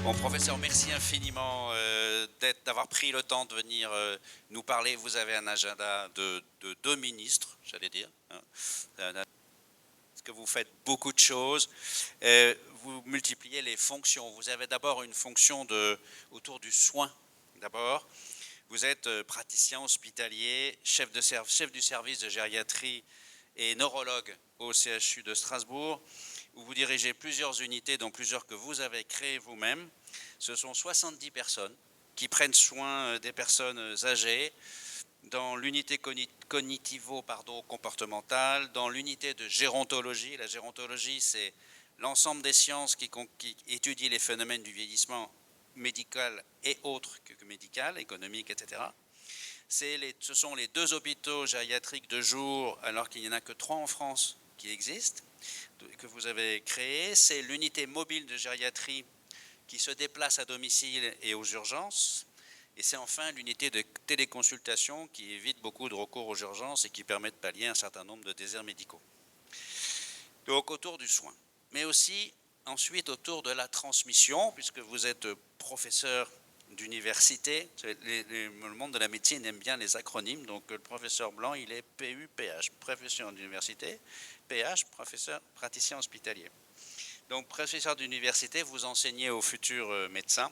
Bon, professeur, merci infiniment d'avoir pris le temps de venir nous parler. Vous avez un agenda de 2 ministres, j'allais dire, hein. Parce que vous faites beaucoup de choses. Vous multipliez les fonctions. Vous avez d'abord une fonction autour du soin, d'abord. Vous êtes praticien hospitalier, chef du service de gériatrie et neurologue au CHU de Strasbourg, où vous dirigez plusieurs unités, dont plusieurs que vous avez créées vous-même. Ce sont 70 personnes qui prennent soin des personnes âgées dans l'unité cognitivo-comportementale, dans l'unité de gérontologie. La gérontologie, c'est l'ensemble des sciences qui étudient les phénomènes du vieillissement médical et autres que médical, économique, etc. Ce sont les 2 hôpitaux gériatriques de jour, alors qu'il n'y en a que 3 en France qui existent, que vous avez créés. C'est l'unité mobile de gériatrie qui se déplace à domicile et aux urgences. Et c'est enfin l'unité de téléconsultation qui évite beaucoup de recours aux urgences et qui permet de pallier un certain nombre de déserts médicaux. Donc autour du soin, mais aussi ensuite autour de la transmission, puisque vous êtes professeur d'université. Le monde de la médecine aime bien les acronymes, donc le professeur Blanc, il est PU-PH, professeur d'université, PH, professeur praticien hospitalier. Donc professeur d'université, vous enseignez aux futurs médecins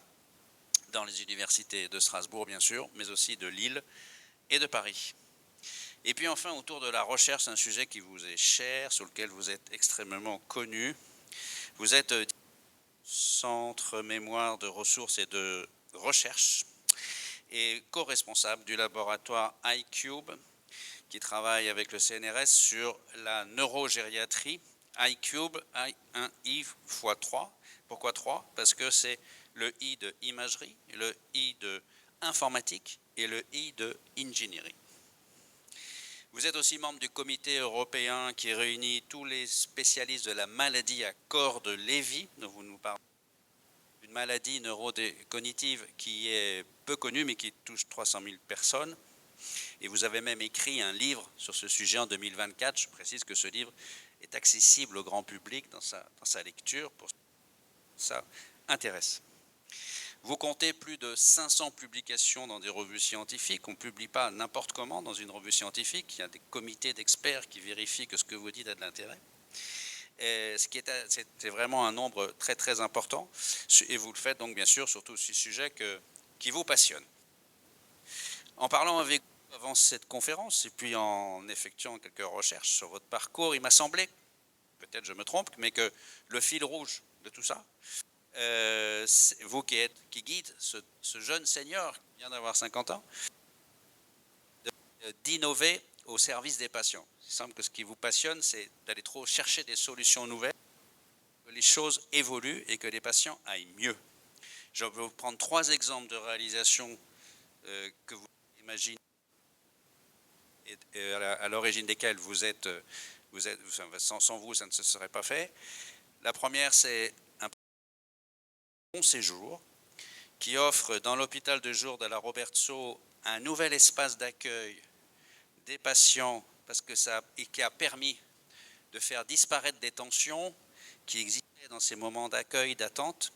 dans les universités de Strasbourg, bien sûr, mais aussi de Lille et de Paris. Et puis enfin, autour de la recherche, un sujet qui vous est cher, sur lequel vous êtes extrêmement connu. Vous êtes centre mémoire de ressources et de recherche et co-responsable du laboratoire iCube qui travaille avec le CNRS sur la neurogériatrie. iCube, I1 I x 3. Pourquoi 3? Parce que c'est le I de imagerie, le I de informatique et le I de engineering. Vous êtes aussi membre du comité européen qui réunit tous les spécialistes de la maladie à corps de Lévy, dont vous nous parlez. Une maladie neurocognitive qui est peu connue mais qui touche 300 000 personnes. Et vous avez même écrit un livre sur ce sujet en 2024. Je précise que ce livre est accessible au grand public dans sa lecture, pour ça intéresse. Vous comptez plus de 500 publications dans des revues scientifiques. On ne publie pas n'importe comment dans une revue scientifique. Il y a des comités d'experts qui vérifient que ce que vous dites a de l'intérêt. C'est vraiment un nombre très très important. Et vous le faites donc bien sûr sur tous ces sujets qui vous passionnent. En parlant avec vous avant cette conférence et puis en effectuant quelques recherches sur votre parcours, il m'a semblé, peut-être je me trompe, mais que le fil rouge de tout ça, vous qui guide ce jeune senior qui vient d'avoir 50 ans, d'innover au service des patients. Il semble que ce qui vous passionne, c'est d'aller trop chercher des solutions nouvelles, que les choses évoluent et que les patients aillent mieux. Je vais vous prendre 3 exemples de réalisations que vous imaginez et à l'origine desquelles sans vous, ça ne se serait pas fait. La première, c'est un bon séjour qui offre dans l'hôpital de jour de la Robertsau un nouvel espace d'accueil des patients et qui a permis de faire disparaître des tensions qui existaient dans ces moments d'accueil, d'attente,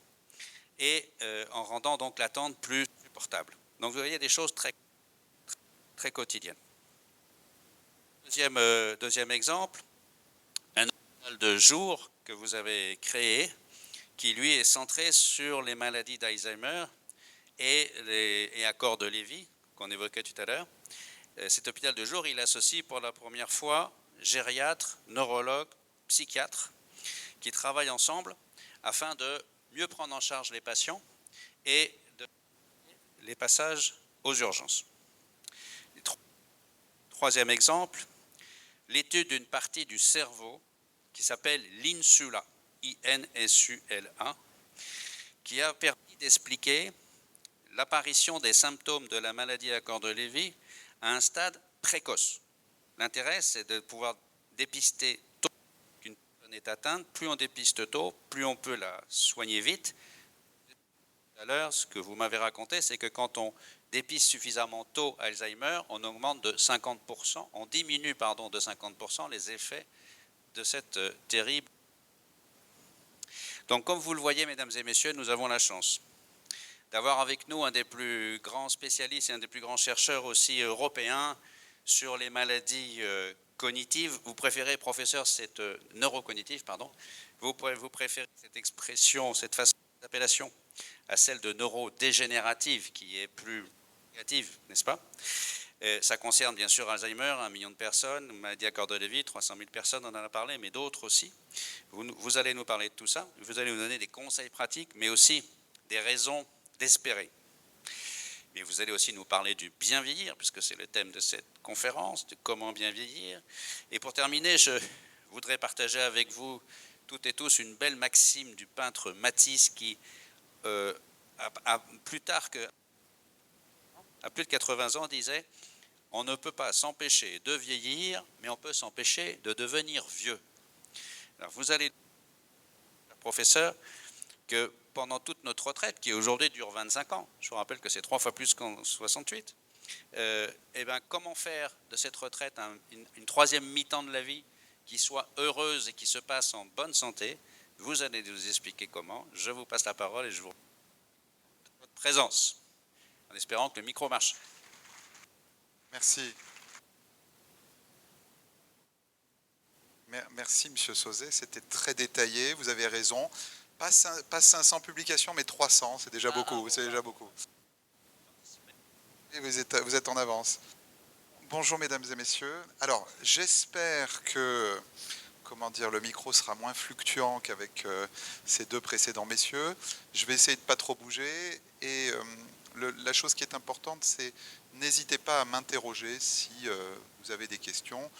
et en rendant donc l'attente plus supportable. Donc vous voyez des choses très, très quotidiennes. Deuxième exemple, un hôpital de jour que vous avez créé, qui lui est centré sur les maladies d'Alzheimer et à corps de Lévy, qu'on évoquait tout à l'heure. Cet hôpital de jour, il associe pour la première fois gériatres, neurologues, psychiatres, qui travaillent ensemble afin de mieux prendre en charge les patients et les passages aux urgences. Troisième exemple, l'étude d'une partie du cerveau qui s'appelle l'insula, I-N-S-U-L-A, qui a permis d'expliquer l'apparition des symptômes de la maladie à corps de Lévy à un stade précoce. L'intérêt, c'est de pouvoir dépister tôt qu'une personne est atteinte. Plus on dépiste tôt, plus on peut la soigner vite. Tout à l'heure, ce que vous m'avez raconté, c'est que quand on dépiste suffisamment tôt Alzheimer, on augmente de 50%, on diminue de 50% les effets de cette terrible. Donc, comme vous le voyez, mesdames et messieurs, nous avons la chance d'avoir avec nous un des plus grands spécialistes et un des plus grands chercheurs aussi européens sur les maladies cognitives. Vous préférez, professeur, cette neurocognitive, pardon, vous préférez cette expression, cette façon d'appellation à celle de neurodégénérative qui est plus négative, n'est-ce pas? Ça concerne bien sûr Alzheimer, 1 million de personnes, maladie à corde de vie, 300 000 personnes, on en a parlé, mais d'autres aussi. Vous allez nous parler de tout ça, vous allez nous donner des conseils pratiques, mais aussi des raisons d'espérer. Mais vous allez aussi nous parler du bien vieillir, puisque c'est le thème de cette conférence, de comment bien vieillir. Et pour terminer, je voudrais partager avec vous toutes et tous une belle maxime du peintre Matisse qui, plus tard que à plus de 80 ans, disait « On ne peut pas s'empêcher de vieillir, mais on peut s'empêcher de devenir vieux. » Alors vous allez, professeur, que pendant toute notre retraite, qui aujourd'hui dure 25 ans, je vous rappelle que c'est 3 fois plus qu'en 68, eh bien, comment faire de cette retraite une troisième mi-temps de la vie qui soit heureuse et qui se passe en bonne santé? Vous allez nous expliquer comment. Je vous passe la parole et je vous remercie de votre présence, en espérant que le micro marche. Merci. Merci, Monsieur Sauzet. C'était très détaillé. Vous avez raison. Pas 500 publications, mais 300. C'est déjà beaucoup. C'est déjà beaucoup. Et vous êtes en avance. Bonjour, mesdames et messieurs. Alors, j'espère que, comment dire, le micro sera moins fluctuant qu'avec ces deux précédents messieurs. Je vais essayer de ne pas trop bouger. Et la chose qui est importante, c'est n'hésitez pas à m'interroger si vous avez des questions.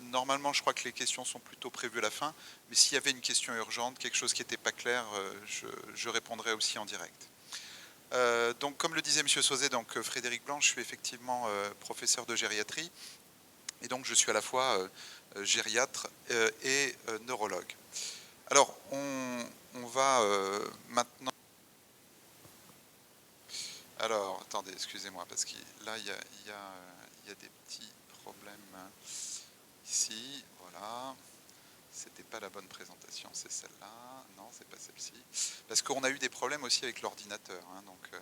Normalement, je crois que les questions sont plutôt prévues à la fin, mais s'il y avait une question urgente, quelque chose qui n'était pas clair, je répondrai aussi en direct. Donc, comme le disait M. Sauzet, donc Frédéric Blanc, je suis effectivement professeur de gériatrie, et donc je suis à la fois gériatre et neurologue. Alors, on va maintenant... Alors, attendez, excusez-moi, parce que là, il y a des petits problèmes ici. Voilà. C'était pas la bonne présentation, c'est celle-là. Non, c'est pas celle-ci. Parce qu'on a eu des problèmes aussi avec l'ordinateur. Hein, donc,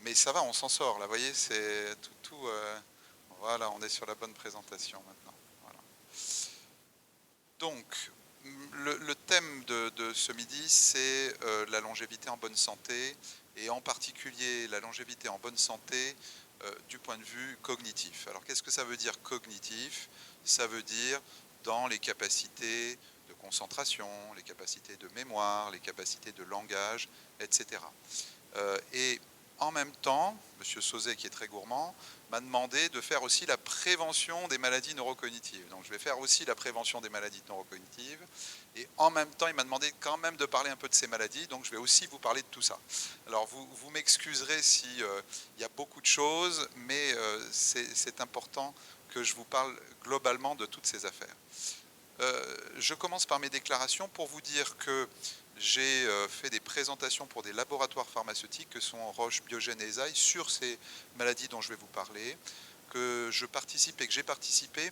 mais ça va, on s'en sort. Là, vous voyez, c'est tout. Voilà, on est sur la bonne présentation maintenant. Voilà. Donc, le thème de ce midi, c'est la longévité en bonne santé, et en particulier la longévité en bonne santé du point de vue cognitif. Alors, qu'est-ce que ça veut dire cognitif? Ça veut dire dans les capacités de concentration, les capacités de mémoire, les capacités de langage, etc. Et en même temps, M. Sauzet, qui est très gourmand, m'a demandé de faire aussi la prévention des maladies neurocognitives. Donc je vais faire aussi la prévention des maladies neurocognitives. Et en même temps, il m'a demandé quand même de parler un peu de ces maladies. Donc je vais aussi vous parler de tout ça. Alors vous m'excuserez s'il y a beaucoup de choses, mais c'est important que je vous parle globalement de toutes ces affaires. Je commence par mes déclarations pour vous dire que j'ai fait des présentations pour des laboratoires pharmaceutiques que sont Roche, Biogen et Eisai sur ces maladies dont je vais vous parler, que je participe et que j'ai participé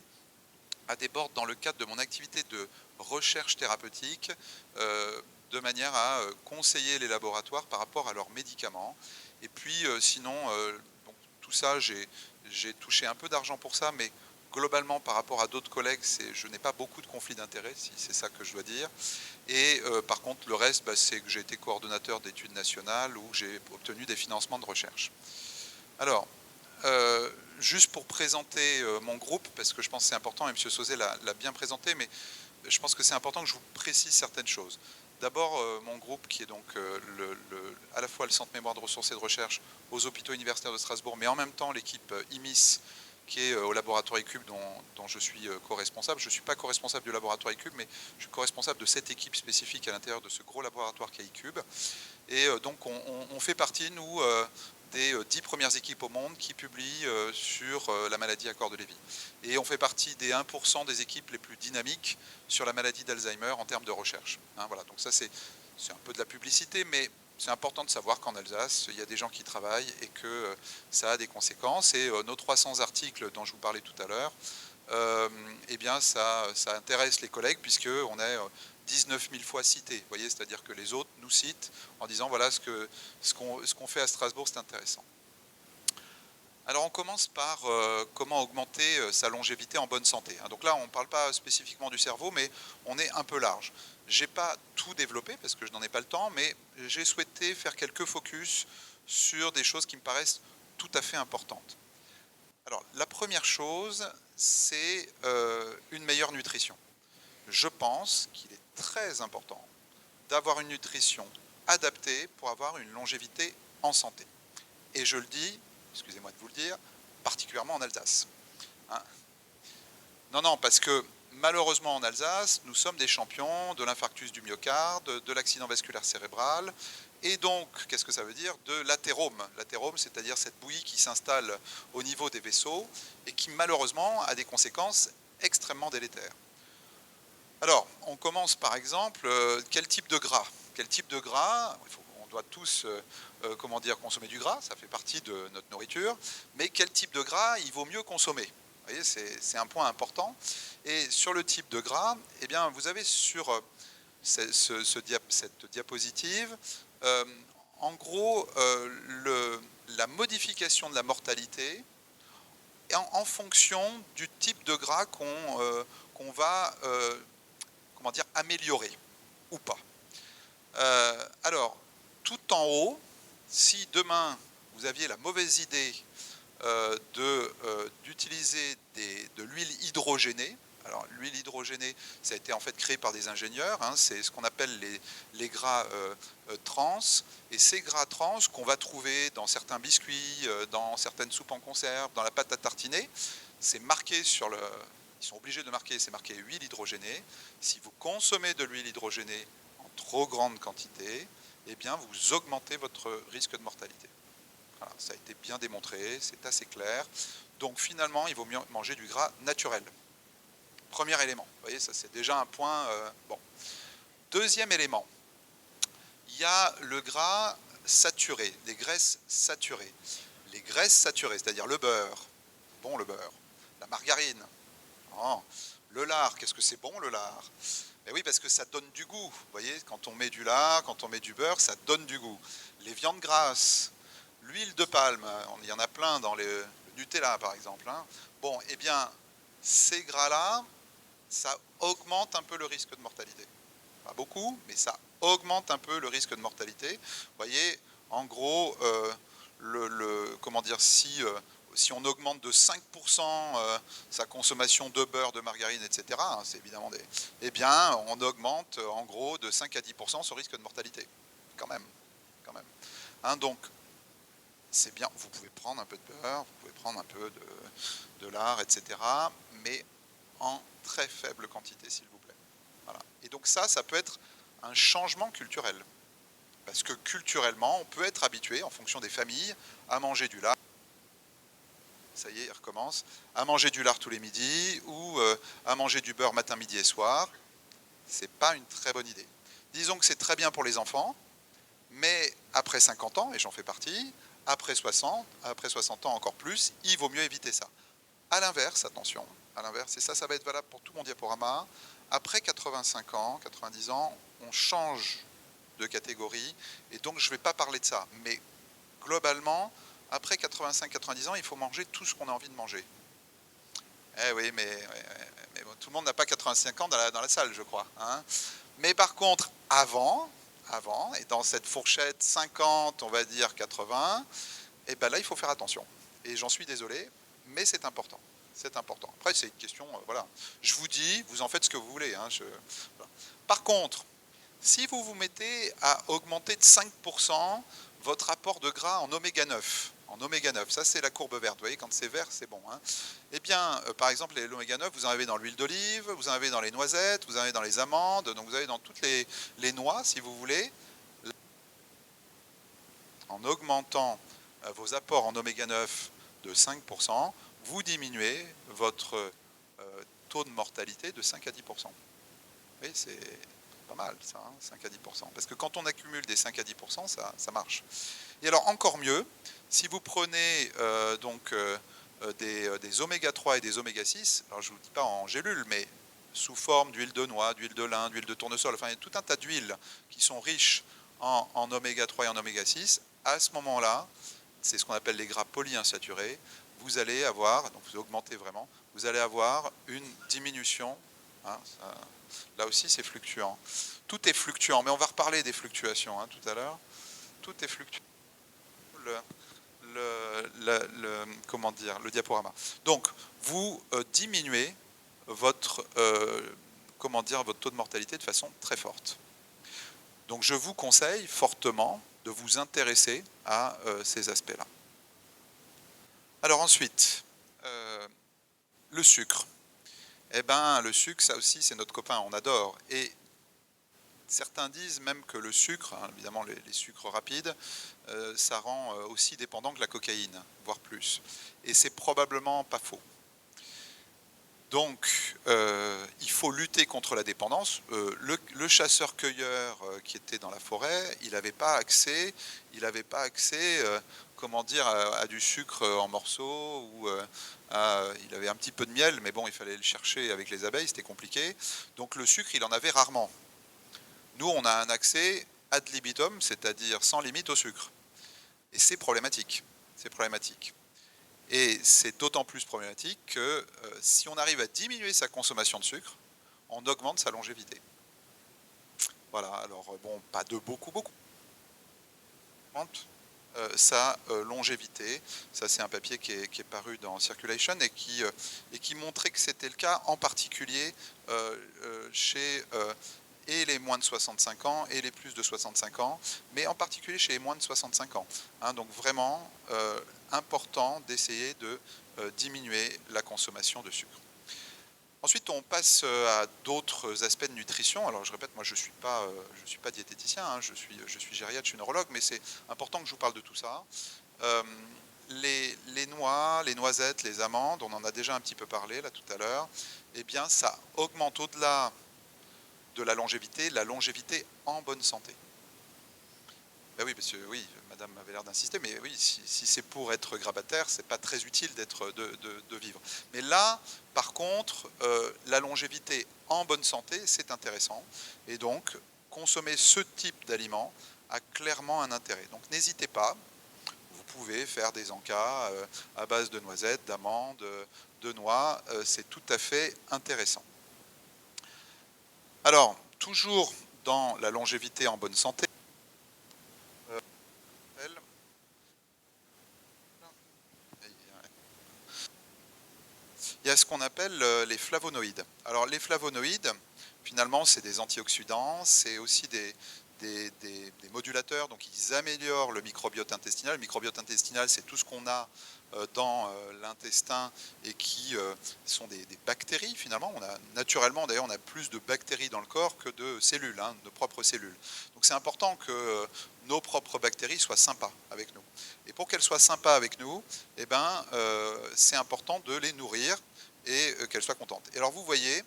à des boards dans le cadre de mon activité de recherche thérapeutique, de manière à conseiller les laboratoires par rapport à leurs médicaments. Et puis sinon, bon, tout ça, j'ai touché un peu d'argent pour ça, mais globalement, par rapport à d'autres collègues, je n'ai pas beaucoup de conflits d'intérêts, si c'est ça que je dois dire. Et par contre, le reste, c'est que j'ai été coordonnateur d'études nationales où j'ai obtenu des financements de recherche. Alors, juste pour présenter mon groupe, parce que je pense que c'est important, et M. Sauzet l'a bien présenté, mais je pense que c'est important que je vous précise certaines choses. D'abord, mon groupe, qui est donc à la fois le Centre Mémoire de Ressources et de Recherche aux hôpitaux universitaires de Strasbourg, mais en même temps l'équipe IMIS, qui est au laboratoire ICUB dont je suis co-responsable. Je ne suis pas co-responsable du laboratoire ICUB, mais je suis co-responsable de cette équipe spécifique à l'intérieur de ce gros laboratoire qu'est ICUB. Et donc on fait partie, nous, des 10 premières équipes au monde qui publient sur la maladie à corde de Lévy. Et on fait partie des 1% des équipes les plus dynamiques sur la maladie d'Alzheimer en termes de recherche. Hein, voilà, donc ça c'est un peu de la publicité, mais c'est important de savoir qu'en Alsace, il y a des gens qui travaillent et que ça a des conséquences. Et nos 300 articles dont je vous parlais tout à l'heure, eh bien ça intéresse les collègues puisqu'on est 19 000 fois cités. Vous voyez, c'est-à-dire que les autres nous citent en disant voilà ce qu'on fait à Strasbourg, c'est intéressant. Alors on commence par comment augmenter sa longévité en bonne santé. Donc là, on ne parle pas spécifiquement du cerveau, mais on est un peu large. Je n'ai pas tout développé parce que je n'en ai pas le temps, mais j'ai souhaité faire quelques focus sur des choses qui me paraissent tout à fait importantes. Alors la première chose, c'est une meilleure nutrition. Je pense qu'il est très important d'avoir une nutrition adaptée pour avoir une longévité en santé. Et je le dis, excusez-moi de vous le dire, particulièrement en Alsace. Non, parce que malheureusement en Alsace, nous sommes des champions de l'infarctus du myocarde, de l'accident vasculaire cérébral, et donc, qu'est-ce que ça veut dire? De l'athérome. L'athérome, c'est-à-dire cette bouillie qui s'installe au niveau des vaisseaux et qui malheureusement a des conséquences extrêmement délétères. Alors, on commence par exemple, quel type de gras? Quel type de gras? On doit tous consommer du gras, ça fait partie de notre nourriture, mais quel type de gras il vaut mieux consommer? Vous voyez, c'est un point important. Et sur le type de gras, eh bien, vous avez sur cette diapositive, en gros, la modification de la mortalité en fonction du type de gras qu'on va améliorer ou pas. Alors, tout en haut, si demain vous aviez la mauvaise idée d'utiliser de l'huile hydrogénée, alors l'huile hydrogénée, ça a été en fait créé par des ingénieurs, c'est ce qu'on appelle les gras trans, et ces gras trans qu'on va trouver dans certains biscuits, dans certaines soupes en conserve, dans la pâte à tartiner, c'est marqué sur le... Ils sont obligés de marquer, c'est marqué huile hydrogénée. Si vous consommez de l'huile hydrogénée en trop grande quantité, eh bien vous augmentez votre risque de mortalité. Voilà, ça a été bien démontré, c'est assez clair. Donc finalement, il vaut mieux manger du gras naturel. Premier élément, vous voyez, ça c'est déjà un point bon. Deuxième élément, il y a le gras saturé, les graisses saturées. Les graisses saturées, c'est-à-dire le beurre, bon le beurre, la margarine, oh, le lard, qu'est-ce que c'est bon le lard? Mais oui, parce que ça donne du goût, vous voyez, quand on met du lard, quand on met du beurre, ça donne du goût. Les viandes grasses, l'huile de palme, il y en a plein dans le Nutella par exemple. Bon, eh bien, ces gras-là, ça augmente un peu le risque de mortalité. Pas beaucoup, mais ça augmente un peu le risque de mortalité. Vous voyez, en gros, si on augmente de 5% sa consommation de beurre, de margarine, etc., c'est évidemment eh bien, on augmente en gros de 5 à 10% son risque de mortalité. Quand même. Donc, c'est bien, vous pouvez prendre un peu de beurre, vous pouvez prendre un peu de lard, etc., mais en très faible quantité, s'il vous plaît. Voilà. Et donc ça peut être un changement culturel. Parce que culturellement, on peut être habitué, en fonction des familles, à manger du lard. Ça y est, il recommence. À manger du lard tous les midis ou à manger du beurre matin, midi et soir. C'est pas une très bonne idée. Disons que c'est très bien pour les enfants, mais après 50 ans, et j'en fais partie, après 60 ans encore plus, il vaut mieux éviter ça. À l'inverse, attention, à l'inverse, et ça va être valable pour tout mon diaporama, après 85 ans, 90 ans, on change de catégorie, et donc je ne vais pas parler de ça, mais globalement, après 85-90 ans, il faut manger tout ce qu'on a envie de manger. Eh oui, mais bon, tout le monde n'a pas 85 ans dans la salle, je crois. Mais par contre, avant, et dans cette fourchette 50, on va dire 80, et ben là, il faut faire attention. Et j'en suis désolé, mais c'est important. C'est important. Après, c'est une question, voilà. Je vous dis, vous en faites ce que vous voulez. Voilà. Par contre, si vous vous mettez à augmenter de 5% votre apport de gras en oméga 9, ça c'est la courbe verte, vous voyez, quand c'est vert, c'est bon. Eh bien, par exemple, l'oméga 9, vous en avez dans l'huile d'olive, vous en avez dans les noisettes, vous en avez dans les amandes, donc vous avez dans toutes les noix, si vous voulez. En augmentant vos apports en oméga 9 de 5%, vous diminuez votre taux de mortalité de 5 à 10%. Oui, c'est pas mal ça, 5 à 10%. Parce que quand on accumule des 5 à 10%, ça marche. Et alors encore mieux, si vous prenez des oméga 3 et des oméga 6, alors je ne vous dis pas en gélule, mais sous forme d'huile de noix, d'huile de lin, d'huile de tournesol, enfin il y a tout un tas d'huiles qui sont riches en oméga 3 et en oméga 6, à ce moment-là, c'est ce qu'on appelle les gras polyinsaturés, vous allez avoir, donc vous augmentez vraiment, vous allez avoir une diminution, hein, là aussi c'est fluctuant. Tout est fluctuant, mais on va reparler des fluctuations hein, tout à l'heure. Tout est fluctuant. Comment dire, le diaporama. Donc, vous diminuez votre, comment dire, votre taux de mortalité de façon très forte. Donc, je vous conseille fortement de vous intéresser à ces aspects-là. Alors ensuite, le sucre. Eh bien, le sucre, ça aussi, c'est notre copain, on adore. Et certains disent même que le sucre, hein, évidemment les sucres rapides, ça rend aussi dépendant que la cocaïne, voire plus. Et c'est probablement pas faux. Donc, il faut lutter contre la dépendance. Le chasseur-cueilleur qui était dans la forêt, il n'avait pas accès, comment dire, à du sucre en morceaux, ou il avait un petit peu de miel, mais bon, il fallait le chercher avec les abeilles, c'était compliqué. Donc le sucre, il en avait rarement. Nous, on a un accès ad libitum, c'est-à-dire sans limite au sucre. Et c'est problématique. C'est problématique. Et c'est d'autant plus problématique que si on arrive à diminuer sa consommation de sucre, on augmente sa longévité. Voilà, alors bon, pas de beaucoup. Sa longévité, ça c'est un papier qui est paru dans Circulation et qui montrait que c'était le cas en particulier chez et les moins de 65 ans et les plus de 65 ans, mais en particulier chez les moins de 65 ans. Hein, donc vraiment important d'essayer de diminuer la consommation de sucre. Ensuite, on passe à d'autres aspects de nutrition. Alors, je répète, moi, je suis pas diététicien, hein, je suis gériatre, je suis neurologue, mais c'est important que je vous parle de tout ça. Les noix, les noisettes, les amandes, on en a déjà un petit peu parlé là tout à l'heure. Eh bien, ça augmente au-delà de la longévité en bonne santé. Ben oui, parce que oui, madame avait l'air d'insister, mais oui, si c'est pour être grabataire, c'est pas très utile de vivre. Mais là, par contre, la longévité en bonne santé, c'est intéressant. Et donc, consommer ce type d'aliments a clairement un intérêt. Donc, n'hésitez pas. Vous pouvez faire des encas à base de noisettes, d'amandes, de noix. C'est tout à fait intéressant. Alors, toujours dans la longévité en bonne santé, il y a ce qu'on appelle les flavonoïdes. Alors les flavonoïdes, finalement, c'est des antioxydants, c'est aussi des modulateurs, donc ils améliorent le microbiote intestinal. Le microbiote intestinal, c'est tout ce qu'on a dans l'intestin et qui sont des bactéries finalement. Naturellement, d'ailleurs, on a plus de bactéries dans le corps que de cellules, hein, de propres cellules. Donc c'est important que nos propres bactéries soient sympas avec nous. Et pour qu'elles soient sympas avec nous, eh ben, c'est important de les nourrir et qu'elles soient contentes. Et alors vous voyez,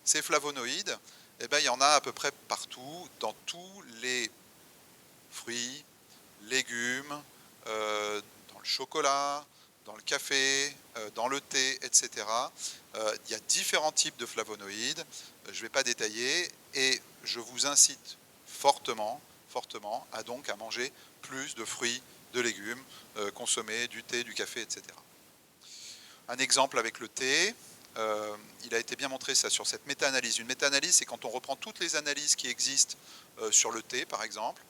ces flavonoïdes, eh ben, il y en a à peu près partout, dans tous les fruits, légumes, dans le chocolat, dans le café, dans le thé, etc. Il y a différents types de flavonoïdes, je ne vais pas détailler, et je vous incite fortement à manger plus de fruits, de légumes, consommer du thé, du café, etc. Un exemple avec le thé, il a été bien montré ça sur cette méta-analyse. Une méta-analyse, c'est quand on reprend toutes les analyses qui existent sur le thé, par exemple,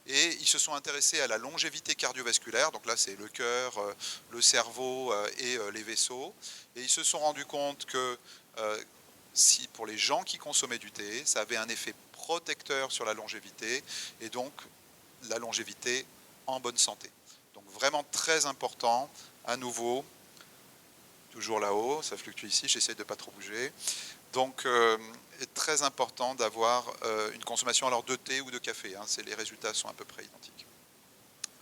et ils se sont intéressés à la longévité cardiovasculaire, donc là c'est le cœur, le cerveau et les vaisseaux, et ils se sont rendus compte que si pour les gens qui consommaient du thé, ça avait un effet protecteur sur la longévité, et donc la longévité en bonne santé. Donc vraiment très important, à nouveau, toujours là-haut, ça fluctue ici, j'essaie de ne pas trop bouger. Donc, très important d'avoir une consommation alors de thé ou de café. Hein, les résultats sont à peu près identiques.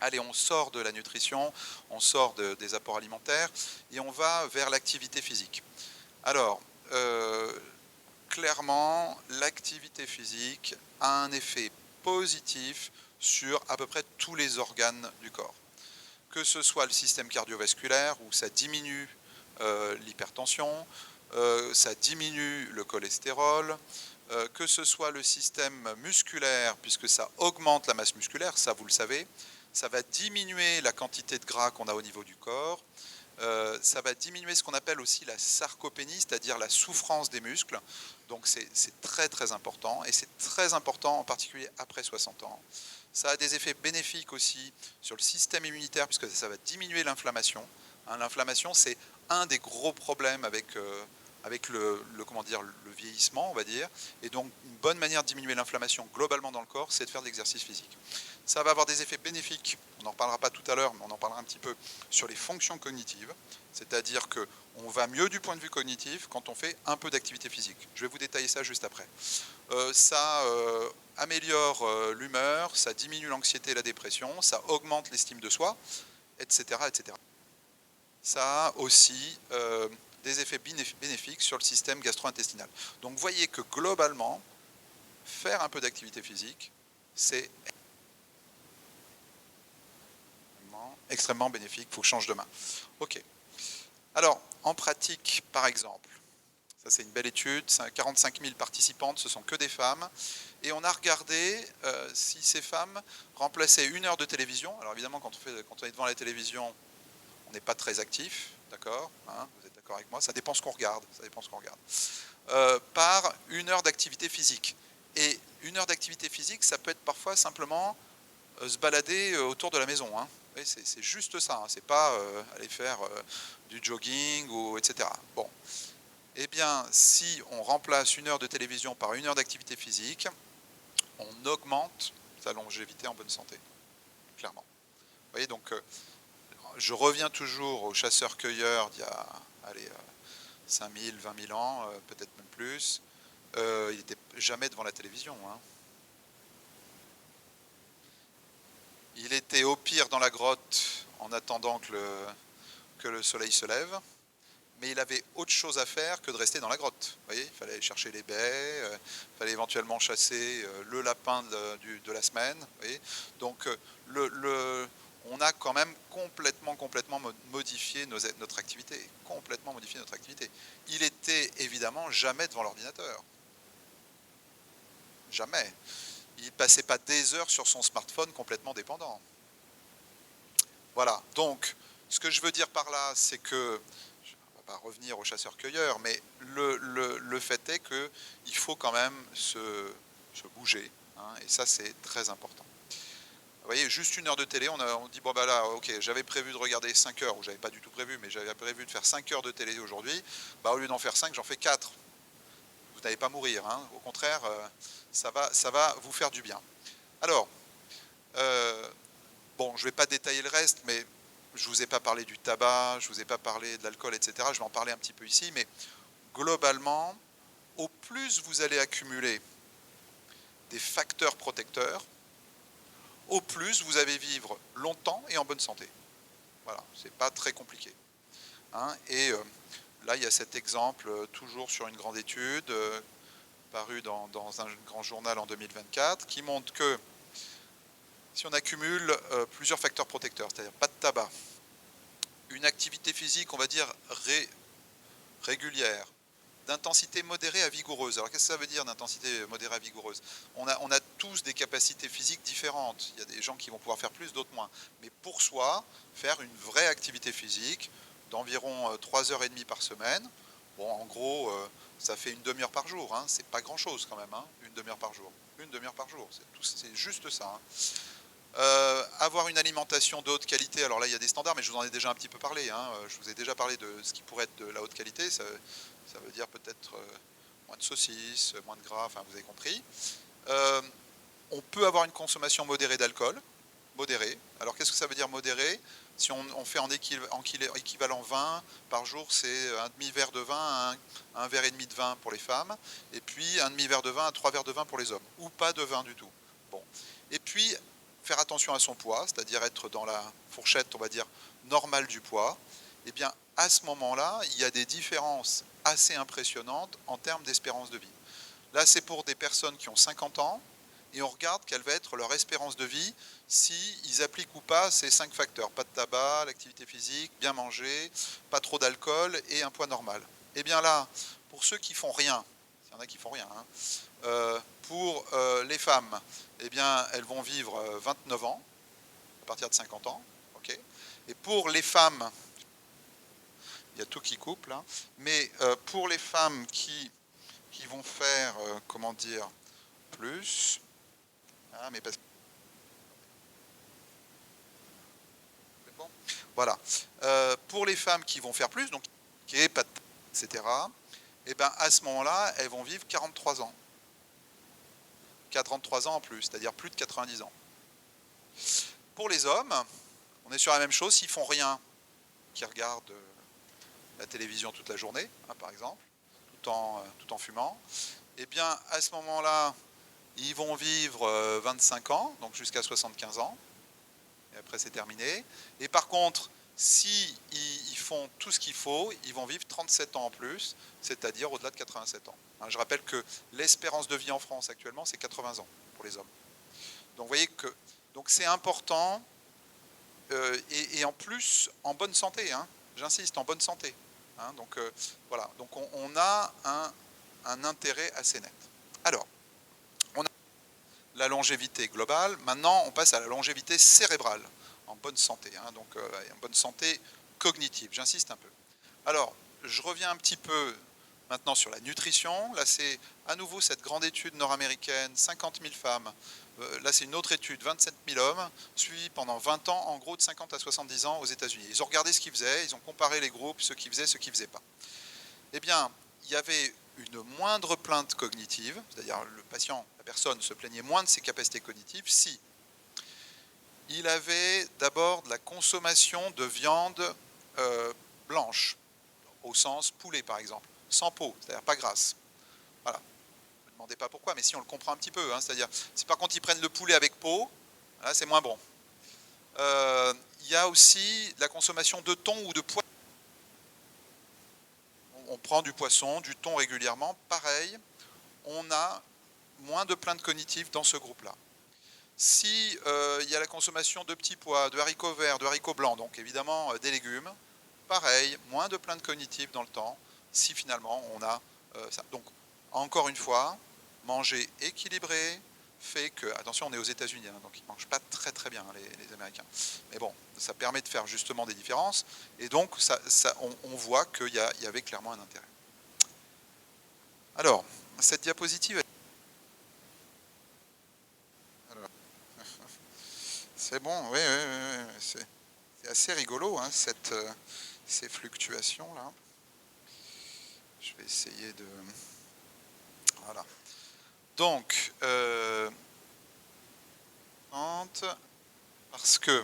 Allez, on sort de la nutrition, on sort des apports alimentaires et on va vers l'activité physique. Alors, clairement, l'activité physique a un effet positif sur à peu près tous les organes du corps. Que ce soit le système cardiovasculaire, où ça diminue l'hypertension, ça diminue le cholestérol, que ce soit le système musculaire, puisque ça augmente la masse musculaire, ça vous le savez, ça va diminuer la quantité de gras qu'on a au niveau du corps, ça va diminuer ce qu'on appelle aussi la sarcopénie, c'est-à-dire la souffrance des muscles. Donc c'est très très important, et c'est très important en particulier après 60 ans. Ça a des effets bénéfiques aussi sur le système immunitaire, puisque ça va diminuer l'inflammation. Hein, l'inflammation, c'est un des gros problèmes avec comment dire, le vieillissement, on va dire. Et donc, une bonne manière de diminuer l'inflammation globalement dans le corps, c'est de faire de l'exercice physique. Ça va avoir des effets bénéfiques, on n'en parlera pas tout à l'heure, mais on en parlera un petit peu, sur les fonctions cognitives. C'est-à-dire qu'on va mieux du point de vue cognitif quand on fait un peu d'activité physique. Je vais vous détailler ça juste après. Ça améliore l'humeur, ça diminue l'anxiété et la dépression, ça augmente l'estime de soi, etc., etc. Ça a aussi des effets bénéfiques sur le système gastro-intestinal. Donc vous voyez que globalement, faire un peu d'activité physique, c'est extrêmement bénéfique. Il faut que je change de main. Ok. Alors, en pratique, par exemple, ça c'est une belle étude, 45 000 participantes, ce sont que des femmes, et on a regardé si ces femmes remplaçaient 1 heure de télévision. Alors évidemment, quand on est devant la télévision, on n'est pas très actif, d'accord, hein, vous êtes d'accord avec moi, ça dépend ce qu'on regarde, par 1 heure d'activité physique. Et 1 heure d'activité physique, ça peut être parfois simplement se balader autour de la maison. Hein. C'est juste ça, hein, c'est pas aller faire du jogging, ou etc. Bon, eh bien, si on remplace 1 heure de télévision par 1 heure d'activité physique, on augmente sa longévité en bonne santé, clairement. Vous voyez, donc je reviens toujours aux chasseurs-cueilleurs d'il y a 5 000, 20 000 ans, peut-être même plus. Il n'était jamais devant la télévision. Hein. Il était au pire dans la grotte en attendant que le soleil se lève, mais il avait autre chose à faire que de rester dans la grotte. Vous voyez, il fallait aller chercher les baies, il fallait éventuellement chasser le lapin de la semaine. Vous voyez. Donc on a quand même complètement modifié notre activité. Complètement modifié notre activité. Il était évidemment jamais devant l'ordinateur. Jamais. Il ne passait pas des heures sur son smartphone complètement dépendant. Voilà. Donc, ce que je veux dire par là, c'est que, je ne vais pas revenir aux chasseurs-cueilleurs, mais le fait est qu'il faut quand même se bouger. Hein, et ça, c'est très important. Vous voyez, juste 1 heure de télé, on dit, bon, bah là, ok, j'avais prévu de regarder 5 heures, ou j'avais pas du tout prévu, mais j'avais prévu de faire 5 heures de télé aujourd'hui. Bah, au lieu d'en faire 5, j'en fais 4. Vous n'allez pas mourir, hein. Au contraire, ça va vous faire du bien. Alors, bon, je ne vais pas détailler le reste, mais je ne vous ai pas parlé du tabac, je ne vous ai pas parlé de l'alcool, etc. Je vais en parler un petit peu ici, mais globalement, au plus vous allez accumuler des facteurs protecteurs, au plus vous allez vivre longtemps et en bonne santé. Voilà, c'est pas très compliqué. Hein, et là, il y a cet exemple, toujours sur une grande étude, parue dans un grand journal en 2024, qui montre que si on accumule plusieurs facteurs protecteurs, c'est-à-dire pas de tabac, une activité physique, on va dire, régulière, d'intensité modérée à vigoureuse. Alors qu'est-ce que ça veut dire d'intensité modérée à vigoureuse ? On a tous des capacités physiques différentes. Il y a des gens qui vont pouvoir faire plus, d'autres moins. Mais pour soi, faire une vraie activité physique d'environ 3h30 par semaine, bon, en gros, ça fait une demi-heure par jour. Hein. C'est pas grand-chose quand même, hein, une demi-heure par jour. Une demi-heure par jour, c'est juste ça. Hein. Avoir une alimentation de haute qualité, alors là il y a des standards, mais je vous en ai déjà un petit peu parlé. Hein. Je vous ai déjà parlé de ce qui pourrait être de la haute qualité. Ça veut dire peut-être moins de saucisses, moins de gras, enfin vous avez compris. On peut avoir une consommation modérée d'alcool, modérée. Alors qu'est-ce que ça veut dire modéré ? Si on fait en équivalent vin, par jour, c'est un demi-verre de vin, un verre et demi de vin pour les femmes, et puis un demi-verre de vin, 3 verres de vin pour les hommes, ou pas de vin du tout. Bon. Et puis, faire attention à son poids, c'est-à-dire être dans la fourchette, on va dire, normale du poids. Eh bien, à ce moment-là, il y a des différences assez impressionnantes en termes d'espérance de vie. Là, c'est pour des personnes qui ont 50 ans, et on regarde quelle va être leur espérance de vie s'ils appliquent ou pas ces 5 facteurs. Pas de tabac, l'activité physique, bien manger, pas trop d'alcool et un poids normal. Eh bien là, pour ceux qui font rien, il y en a qui font rien, hein, pour les femmes, eh bien, elles vont vivre 29 ans, à partir de 50 ans. Okay. Et pour les femmes, il y a tout qui coupe là, mais pour les femmes qui vont faire, comment dire, plus, ah, mais parce que bon, voilà, pour les femmes qui vont faire plus, donc etc., et ben à ce moment-là, elles vont vivre 43 ans. 43 ans en plus, c'est-à-dire plus de 90 ans. Pour les hommes, on est sur la même chose, s'ils font rien, qui regardent la télévision toute la journée, hein, par exemple, tout en fumant, et bien à ce moment-là, ils vont vivre 25 ans, donc jusqu'à 75 ans, et après c'est terminé. Et par contre, si ils font tout ce qu'il faut, ils vont vivre 37 ans en plus, c'est-à-dire au-delà de 87 ans. Je rappelle que l'espérance de vie en France actuellement, c'est 80 ans pour les hommes. Donc vous voyez que c'est important, et en plus en bonne santé, hein, j'insiste, en bonne santé. Hein, donc voilà, donc on a un intérêt assez net. Alors, on a la longévité globale, maintenant on passe à la longévité cérébrale, en bonne santé, hein, donc en bonne santé cognitive, j'insiste un peu. Alors, je reviens un petit peu maintenant sur la nutrition. Là, c'est à nouveau cette grande étude nord-américaine, 50 000 femmes. Là, c'est une autre étude, 27 000 hommes, suivis pendant 20 ans, en gros de 50 à 70 ans aux États-Unis. Ils ont regardé ce qu'ils faisaient, ils ont comparé les groupes, ceux qui faisaient, ceux qui ne faisaient pas. Eh bien, il y avait une moindre plainte cognitive, c'est-à-dire le patient, la personne se plaignait moins de ses capacités cognitives si il avait d'abord de la consommation de viande blanche, au sens poulet par exemple, sans peau, c'est-à-dire pas grasse. Voilà. Ne me demandez pas pourquoi, mais si on le comprend un petit peu, hein, c'est-à-dire si par contre ils prennent le poulet avec peau, là c'est moins bon. Il y a aussi de la consommation de thon ou de poisson. On prend du poisson, du thon régulièrement, pareil, on a moins de plaintes cognitives dans ce groupe-là. Si il y a la consommation de petits pois, de haricots verts, de haricots blancs, donc évidemment des légumes, pareil, moins de plaintes cognitives dans le temps, si finalement on a ça. Donc, encore une fois, manger équilibré fait que, attention, on est aux États-Unis, hein, donc ils ne mangent pas très très bien, les Américains. Mais bon, ça permet de faire justement des différences, et donc on voit qu'il y avait clairement un intérêt. Alors, cette diapositive, c'est bon, oui, c'est assez rigolo, hein, ces fluctuations-là. Je vais essayer de... Voilà. Donc, parce que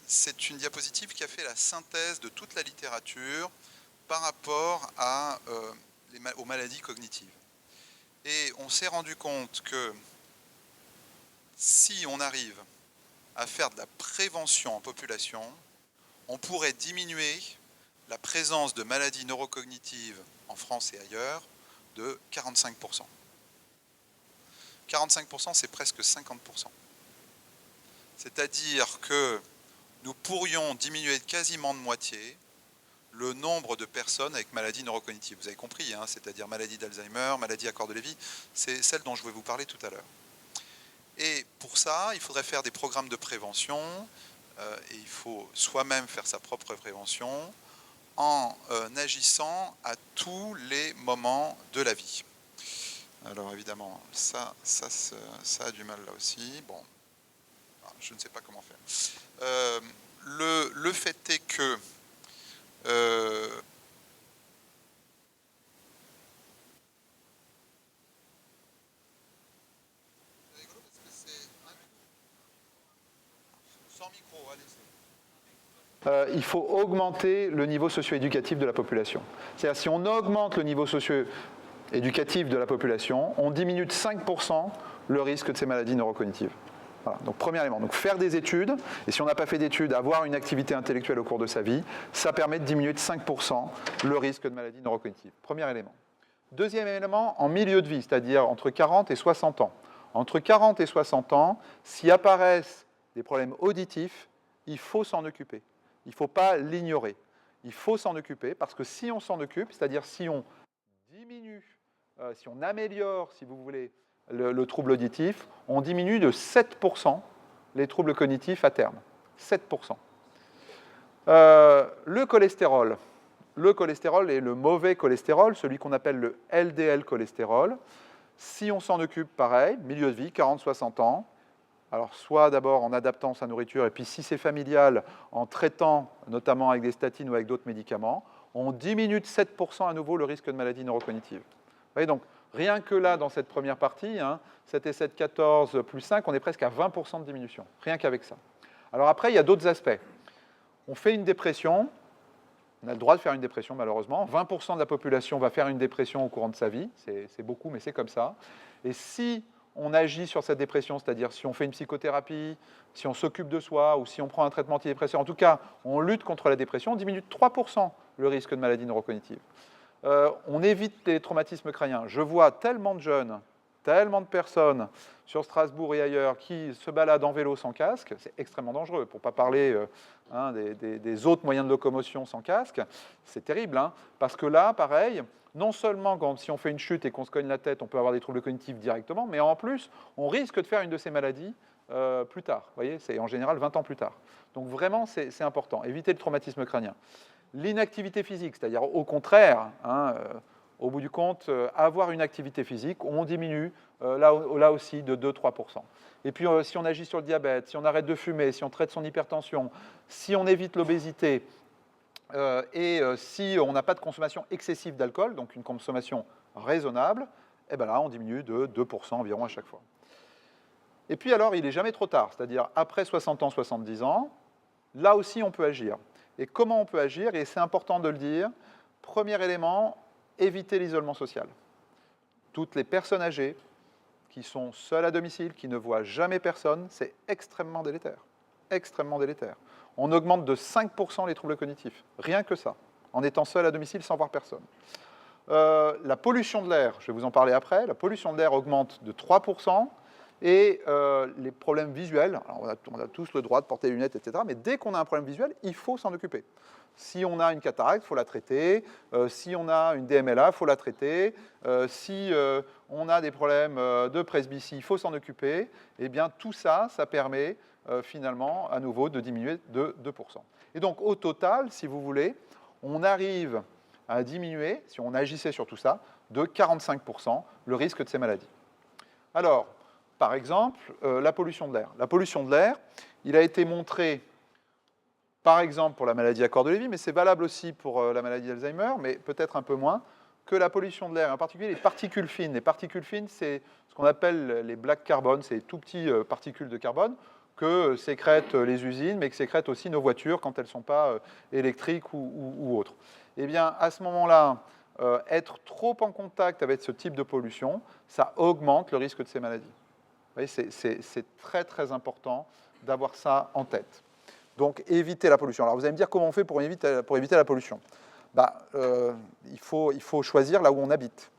c'est une diapositive qui a fait la synthèse de toute la littérature par rapport aux maladies cognitives. Et on s'est rendu compte que si on arrive à faire de la prévention en population, on pourrait diminuer la présence de maladies neurocognitives en France et ailleurs de 45%. 45%, c'est presque 50%. C'est-à-dire que nous pourrions diminuer quasiment de moitié le nombre de personnes avec maladies neurocognitives. Vous avez compris, hein, c'est-à-dire maladie d'Alzheimer, maladie à corps de Lévy, c'est celle dont je vais vous parler tout à l'heure. Et pour ça, il faudrait faire des programmes de prévention, et il faut soi-même faire sa propre prévention en agissant à tous les moments de la vie. Alors évidemment, ça a du mal là aussi. Bon, je ne sais pas comment faire. Le fait est que il faut augmenter le niveau socio-éducatif de la population. C'est-à-dire si on augmente le niveau socio-éducatif de la population, on diminue de 5% le risque de ces maladies neurocognitives. Voilà, donc premier élément, donc faire des études, et si on n'a pas fait d'études, avoir une activité intellectuelle au cours de sa vie, ça permet de diminuer de 5% le risque de maladies neurocognitives. Premier élément. Deuxième élément, en milieu de vie, c'est-à-dire entre 40 et 60 ans. Entre 40 et 60 ans, s'il apparaissent des problèmes auditifs, il faut s'en occuper. Il ne faut pas l'ignorer. il faut s'en occuper, parce que si on s'en occupe, c'est-à-dire si on diminue, si on améliore, si vous voulez, le trouble auditif, on diminue de 7% les troubles cognitifs à terme. 7%. Le cholestérol. Le cholestérol est le mauvais cholestérol, celui qu'on appelle le LDL cholestérol. Si on s'en occupe, pareil, milieu de vie, 40-60 ans, alors soit d'abord en adaptant sa nourriture, et puis si c'est familial, en traitant notamment avec des statines ou avec d'autres médicaments, on diminue de 7% à nouveau le risque de maladie neurocognitive. Vous voyez, donc rien que là, dans cette première partie, 7 et 7, 14 plus 5, on est presque à 20% de diminution, rien qu'avec ça. Alors après, il y a d'autres aspects. On fait une dépression, on a le droit de faire une dépression malheureusement, 20% de la population va faire une dépression au courant de sa vie, c'est beaucoup mais c'est comme ça. Et si on agit sur cette dépression, c'est-à-dire si on fait une psychothérapie, si on s'occupe de soi ou si on prend un traitement antidépresseur, en tout cas on lutte contre la dépression, on diminue de 3% le risque de maladie neurocognitive. On évite les traumatismes crâniens. Je vois tellement de jeunes, tellement de personnes sur Strasbourg et ailleurs qui se baladent en vélo sans casque, c'est extrêmement dangereux, pour ne pas parler des autres moyens de locomotion sans casque, c'est terrible, parce que là, pareil, non seulement si on fait une chute et qu'on se cogne la tête, on peut avoir des troubles cognitifs directement, mais en plus, on risque de faire une de ces maladies plus tard. Vous voyez, c'est en général 20 ans plus tard. Donc vraiment, c'est important, éviter le traumatisme crânien. L'inactivité physique, c'est-à-dire au contraire, au bout du compte, avoir une activité physique, on diminue là aussi de 2-3%. Et puis si on agit sur le diabète, si on arrête de fumer, si on traite son hypertension, si on évite l'obésité, et si on n'a pas de consommation excessive d'alcool, donc une consommation raisonnable, et bien là, on diminue de 2% environ à chaque fois. Et puis alors, il n'est jamais trop tard, c'est-à-dire après 60 ans, 70 ans, là aussi, on peut agir. Et comment on peut agir? Et c'est important de le dire. Premier élément, éviter l'isolement social. Toutes les personnes âgées qui sont seules à domicile, qui ne voient jamais personne, c'est extrêmement délétère. Extrêmement délétère. On augmente de 5% les troubles cognitifs, rien que ça, en étant seul à domicile sans voir personne. La pollution de l'air, je vais vous en parler après, la pollution de l'air augmente de 3%, et les problèmes visuels, alors on a tous le droit de porter des lunettes, etc., mais dès qu'on a un problème visuel, il faut s'en occuper. Si on a une cataracte, il faut la traiter. Si on a une DMLA, il faut la traiter. Si on a des problèmes de presbytie, il faut s'en occuper. Eh bien, tout ça, ça permet finalement, à nouveau, de diminuer de 2%. Et donc, au total, si vous voulez, on arrive à diminuer, si on agissait sur tout ça, de 45% le risque de ces maladies. Alors, par exemple, la pollution de l'air. La pollution de l'air, il a été montré, par exemple, pour la maladie à corps de Lévy, mais c'est valable aussi pour la maladie d'Alzheimer, mais peut-être un peu moins, que la pollution de l'air, en particulier les particules fines. Les particules fines, c'est ce qu'on appelle les black carbone, c'est les tout petits particules de carbone que sécrètent les usines, mais que sécrètent aussi nos voitures quand elles ne sont pas électriques ou autres. Eh bien, à ce moment-là, être trop en contact avec ce type de pollution, ça augmente le risque de ces maladies. Vous voyez, c'est très, très important d'avoir ça en tête. Donc, éviter la pollution. Alors, vous allez me dire comment on fait pour éviter la pollution. Il faut choisir là où on habite.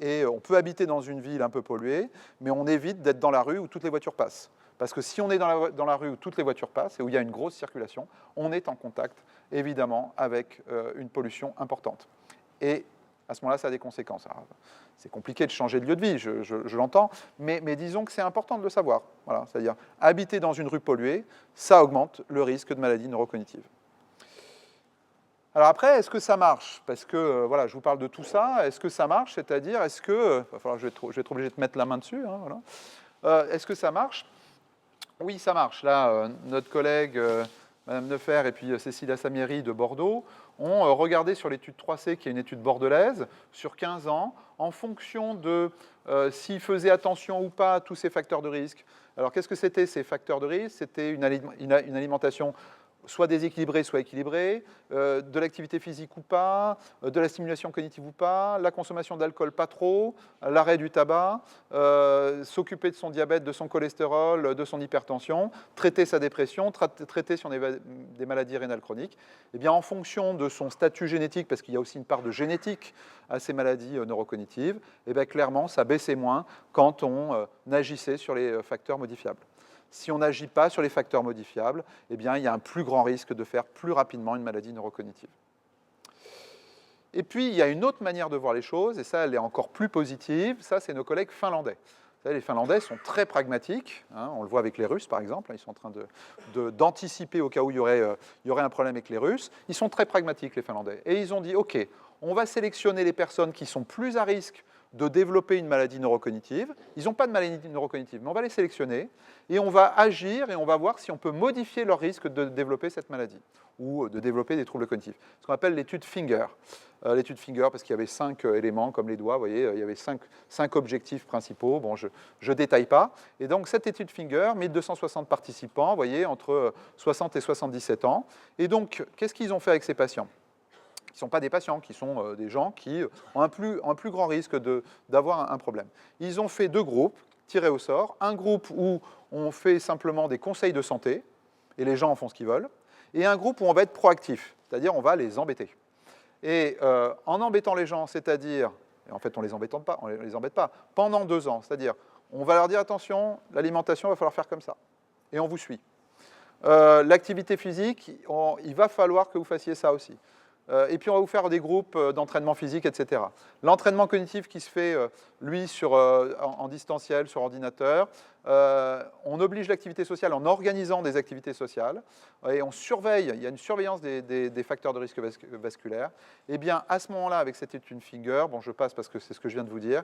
Et on peut habiter dans une ville un peu polluée, mais on évite d'être dans la rue où toutes les voitures passent. Parce que si on est dans la rue où toutes les voitures passent et où il y a une grosse circulation, on est en contact, évidemment, avec une pollution importante. Et à ce moment-là, ça a des conséquences. C'est compliqué de changer de lieu de vie, je l'entends, mais disons que c'est important de le savoir. Voilà, c'est-à-dire, habiter dans une rue polluée, ça augmente le risque de maladie neurocognitive. Alors après, est-ce que ça marche? Parce que, voilà, je vous parle de tout ça. Est-ce que ça marche? C'est-à-dire, est-ce que... je vais être obligé de mettre la main dessus. Voilà. Est-ce que ça marche? Oui, ça marche. Là, notre collègue, Madame Nefer et puis Cécile Assamieri de Bordeaux, ont regardé sur l'étude 3C, qui est une étude bordelaise, sur 15 ans, en fonction de s'ils faisaient attention ou pas à tous ces facteurs de risque. Alors, qu'est-ce que c'était ces facteurs de risque? C'était une alimentation soit déséquilibrée, soit équilibrée, de l'activité physique ou pas, de la stimulation cognitive ou pas, la consommation d'alcool pas trop, l'arrêt du tabac, s'occuper de son diabète, de son cholestérol, de son hypertension, traiter sa dépression, traiter si on a des maladies rénales chroniques. Eh bien, en fonction de son statut génétique, parce qu'il y a aussi une part de génétique à ces maladies neurocognitives, eh bien, clairement, ça baissait moins quand on agissait sur les facteurs modifiables. si on n'agit pas sur les facteurs modifiables, eh bien, il y a un plus grand risque de faire plus rapidement une maladie neurocognitive. Et puis, il y a une autre manière de voir les choses, et ça, elle est encore plus positive, ça, c'est nos collègues finlandais. Vous savez, les Finlandais sont très pragmatiques, hein, on le voit avec les Russes, par exemple, ils sont en train d'anticiper au cas où il y aurait un problème avec les Russes. Ils sont très pragmatiques, les Finlandais. Et ils ont dit, OK, on va sélectionner les personnes qui sont plus à risque de développer une maladie neurocognitive. Ils n'ont pas de maladie neurocognitive, mais on va les sélectionner et on va agir et on va voir si on peut modifier leur risque de développer cette maladie ou de développer des troubles cognitifs. Ce qu'on appelle l'étude Finger. L'étude Finger, parce qu'il y avait 5 éléments comme les doigts, vous voyez, il y avait 5 objectifs principaux. Bon, je ne détaille pas. Et donc, cette étude Finger, 1260 participants, vous voyez, entre 60 et 77 ans. Et donc, qu'est-ce qu'ils ont fait avec ces patients ? Qui ne sont pas des patients, qui sont des gens qui ont un plus grand risque d'avoir un problème. Ils ont fait 2 groupes tirés au sort. Un groupe où on fait simplement des conseils de santé, et les gens en font ce qu'ils veulent, et un groupe où on va être proactif, c'est-à-dire on va les embêter. Et en embêtant les gens, c'est-à-dire, et en fait on ne les embête pas, pendant 2 ans, c'est-à-dire on va leur dire attention, l'alimentation va falloir faire comme ça, et on vous suit. L'activité physique, il va falloir que vous fassiez ça aussi. Et puis on va vous faire des groupes d'entraînement physique, etc. L'entraînement cognitif qui se fait, lui, en distanciel, sur ordinateur. On oblige l'activité sociale en organisant des activités sociales. Et on surveille, il y a une surveillance des facteurs de risque vasculaire. Et bien, à ce moment-là, avec cette étude Finger, bon, je passe parce que c'est ce que je viens de vous dire,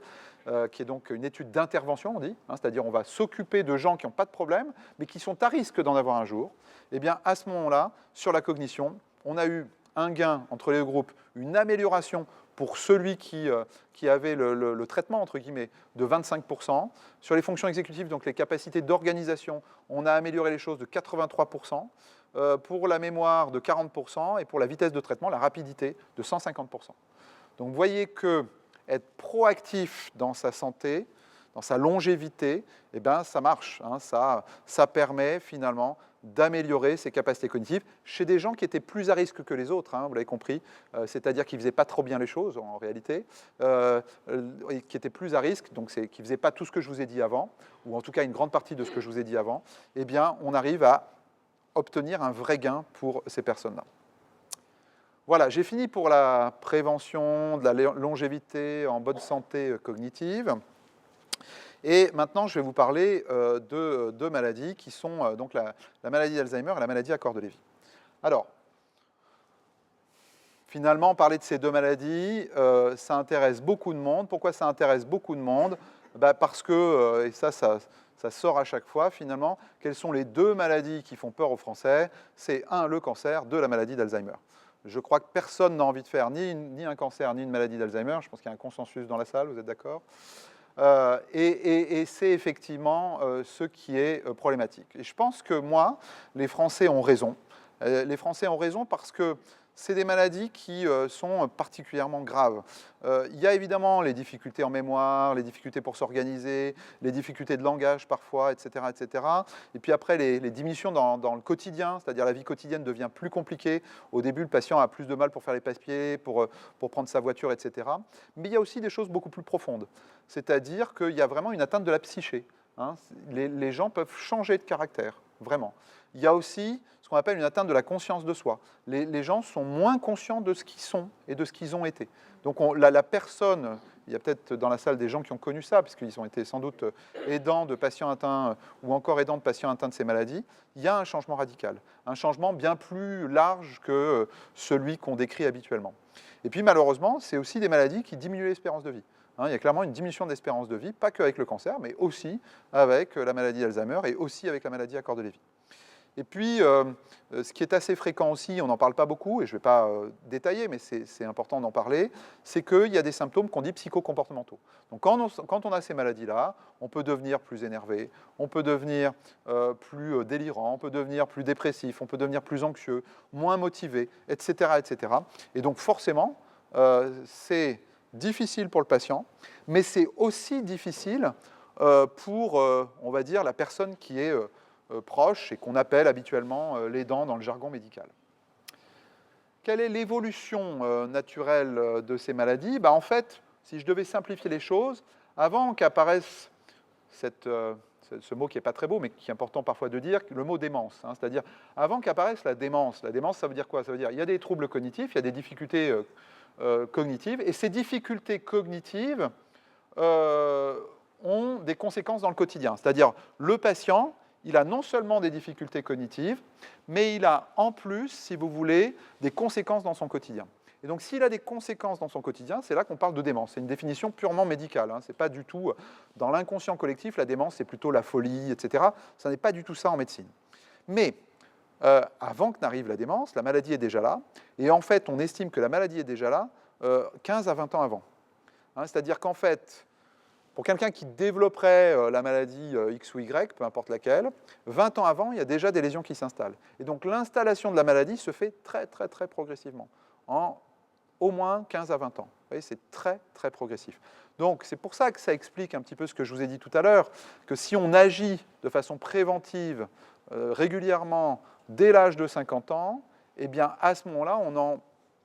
qui est donc une étude d'intervention, on dit, hein, c'est-à-dire on va s'occuper de gens qui n'ont pas de problème, mais qui sont à risque d'en avoir un jour. Et bien, à ce moment-là, sur la cognition, on a eu un gain entre les deux groupes, une amélioration pour celui qui avait le traitement, entre guillemets, de 25%. Sur les fonctions exécutives, donc les capacités d'organisation, on a amélioré les choses de 83%, pour la mémoire de 40%, et pour la vitesse de traitement, la rapidité, de 150%. Donc vous voyez que être proactif dans sa santé, dans sa longévité, eh ben, ça marche. Hein, ça permet finalement d'améliorer ses capacités cognitives chez des gens qui étaient plus à risque que les autres, hein, vous l'avez compris, c'est-à-dire qui ne faisaient pas trop bien les choses en réalité, qui étaient plus à risque, donc qui ne faisaient pas tout ce que je vous ai dit avant, ou en tout cas une grande partie de ce que je vous ai dit avant, eh bien on arrive à obtenir un vrai gain pour ces personnes-là. Voilà, j'ai fini pour la prévention de la longévité en bonne santé cognitive. Et maintenant, je vais vous parler de 2 maladies qui sont donc la maladie d'Alzheimer et la maladie à corps de Lévy. Alors, finalement, parler de ces 2 maladies, ça intéresse beaucoup de monde. Pourquoi ça intéresse beaucoup de monde ? Parce que, et ça sort à chaque fois, finalement, quelles sont les 2 maladies qui font peur aux Français ? C'est 1, le cancer, 2, la maladie d'Alzheimer. Je crois que personne n'a envie de faire ni un cancer, ni une maladie d'Alzheimer. Je pense qu'il y a un consensus dans la salle, vous êtes d'accord ? Et c'est effectivement ce qui est problématique. Et je pense que moi, les Français ont raison. Les Français ont raison parce que c'est des maladies qui sont particulièrement graves. Il y a évidemment les difficultés en mémoire, les difficultés pour s'organiser, les difficultés de langage parfois, etc. etc. Et puis après, les diminutions dans le quotidien, c'est-à-dire la vie quotidienne devient plus compliquée. Au début, le patient a plus de mal pour faire les passe-pieds, pour prendre sa voiture, etc. Mais il y a aussi des choses beaucoup plus profondes. C'est-à-dire qu'il y a vraiment une atteinte de la psyché. Hein. Les gens peuvent changer de caractère, vraiment. Il y a aussi ce qu'on appelle une atteinte de la conscience de soi. Les gens sont moins conscients de ce qu'ils sont et de ce qu'ils ont été. Donc la personne, il y a peut-être dans la salle des gens qui ont connu ça, puisqu'ils ont été sans doute aidants de patients atteints ou encore aidants de patients atteints de ces maladies, il y a un changement radical, un changement bien plus large que celui qu'on décrit habituellement. Et puis malheureusement, c'est aussi des maladies qui diminuent l'espérance de vie. Il y a clairement une diminution de l'espérance de vie, pas qu'avec le cancer, mais aussi avec la maladie d'Alzheimer et aussi avec la maladie à corps de Lévy. Et puis, ce qui est assez fréquent aussi, on n'en parle pas beaucoup, et je ne vais pas détailler, mais c'est important d'en parler, c'est qu'il y a des symptômes qu'on dit psychocomportementaux. Donc quand on a ces maladies-là, on peut devenir plus énervé, on peut devenir plus délirant, on peut devenir plus dépressif, on peut devenir plus anxieux, moins motivé, etc. etc. Et donc forcément, c'est difficile pour le patient, mais c'est aussi difficile pour, on va dire, la personne qui est proche et qu'on appelle habituellement l'aidant dans le jargon médical. Quelle est l'évolution naturelle de ces maladies ? En fait, si je devais simplifier les choses, avant qu'apparaisse cette ce mot qui n'est pas très beau, mais qui est important parfois de dire, le mot démence. Hein, c'est-à-dire, avant qu'apparaisse la démence, ça veut dire quoi? Ça veut dire il y a des troubles cognitifs, il y a des difficultés cognitives, et ces difficultés cognitives ont des conséquences dans le quotidien. C'est-à-dire, le patient, il a non seulement des difficultés cognitives, mais il a en plus, si vous voulez, des conséquences dans son quotidien. Et donc, s'il a des conséquences dans son quotidien, c'est là qu'on parle de démence. C'est une définition purement médicale. Hein. C'est pas du tout dans l'inconscient collectif. La démence, c'est plutôt la folie, etc. Ça n'est pas du tout ça en médecine. Mais avant que n'arrive la démence, la maladie est déjà là. Et en fait, on estime que la maladie est déjà là 15 à 20 ans avant. Hein, c'est-à-dire qu'en fait, pour quelqu'un qui développerait la maladie X ou Y, peu importe laquelle, 20 ans avant, il y a déjà des lésions qui s'installent. Et donc, l'installation de la maladie se fait très, très, très progressivement. En au moins 15 à 20 ans. Vous voyez, c'est très, très progressif. Donc, c'est pour ça que ça explique un petit peu ce que je vous ai dit tout à l'heure, que si on agit de façon préventive régulièrement dès l'âge de 50 ans, eh bien, à ce moment-là, on en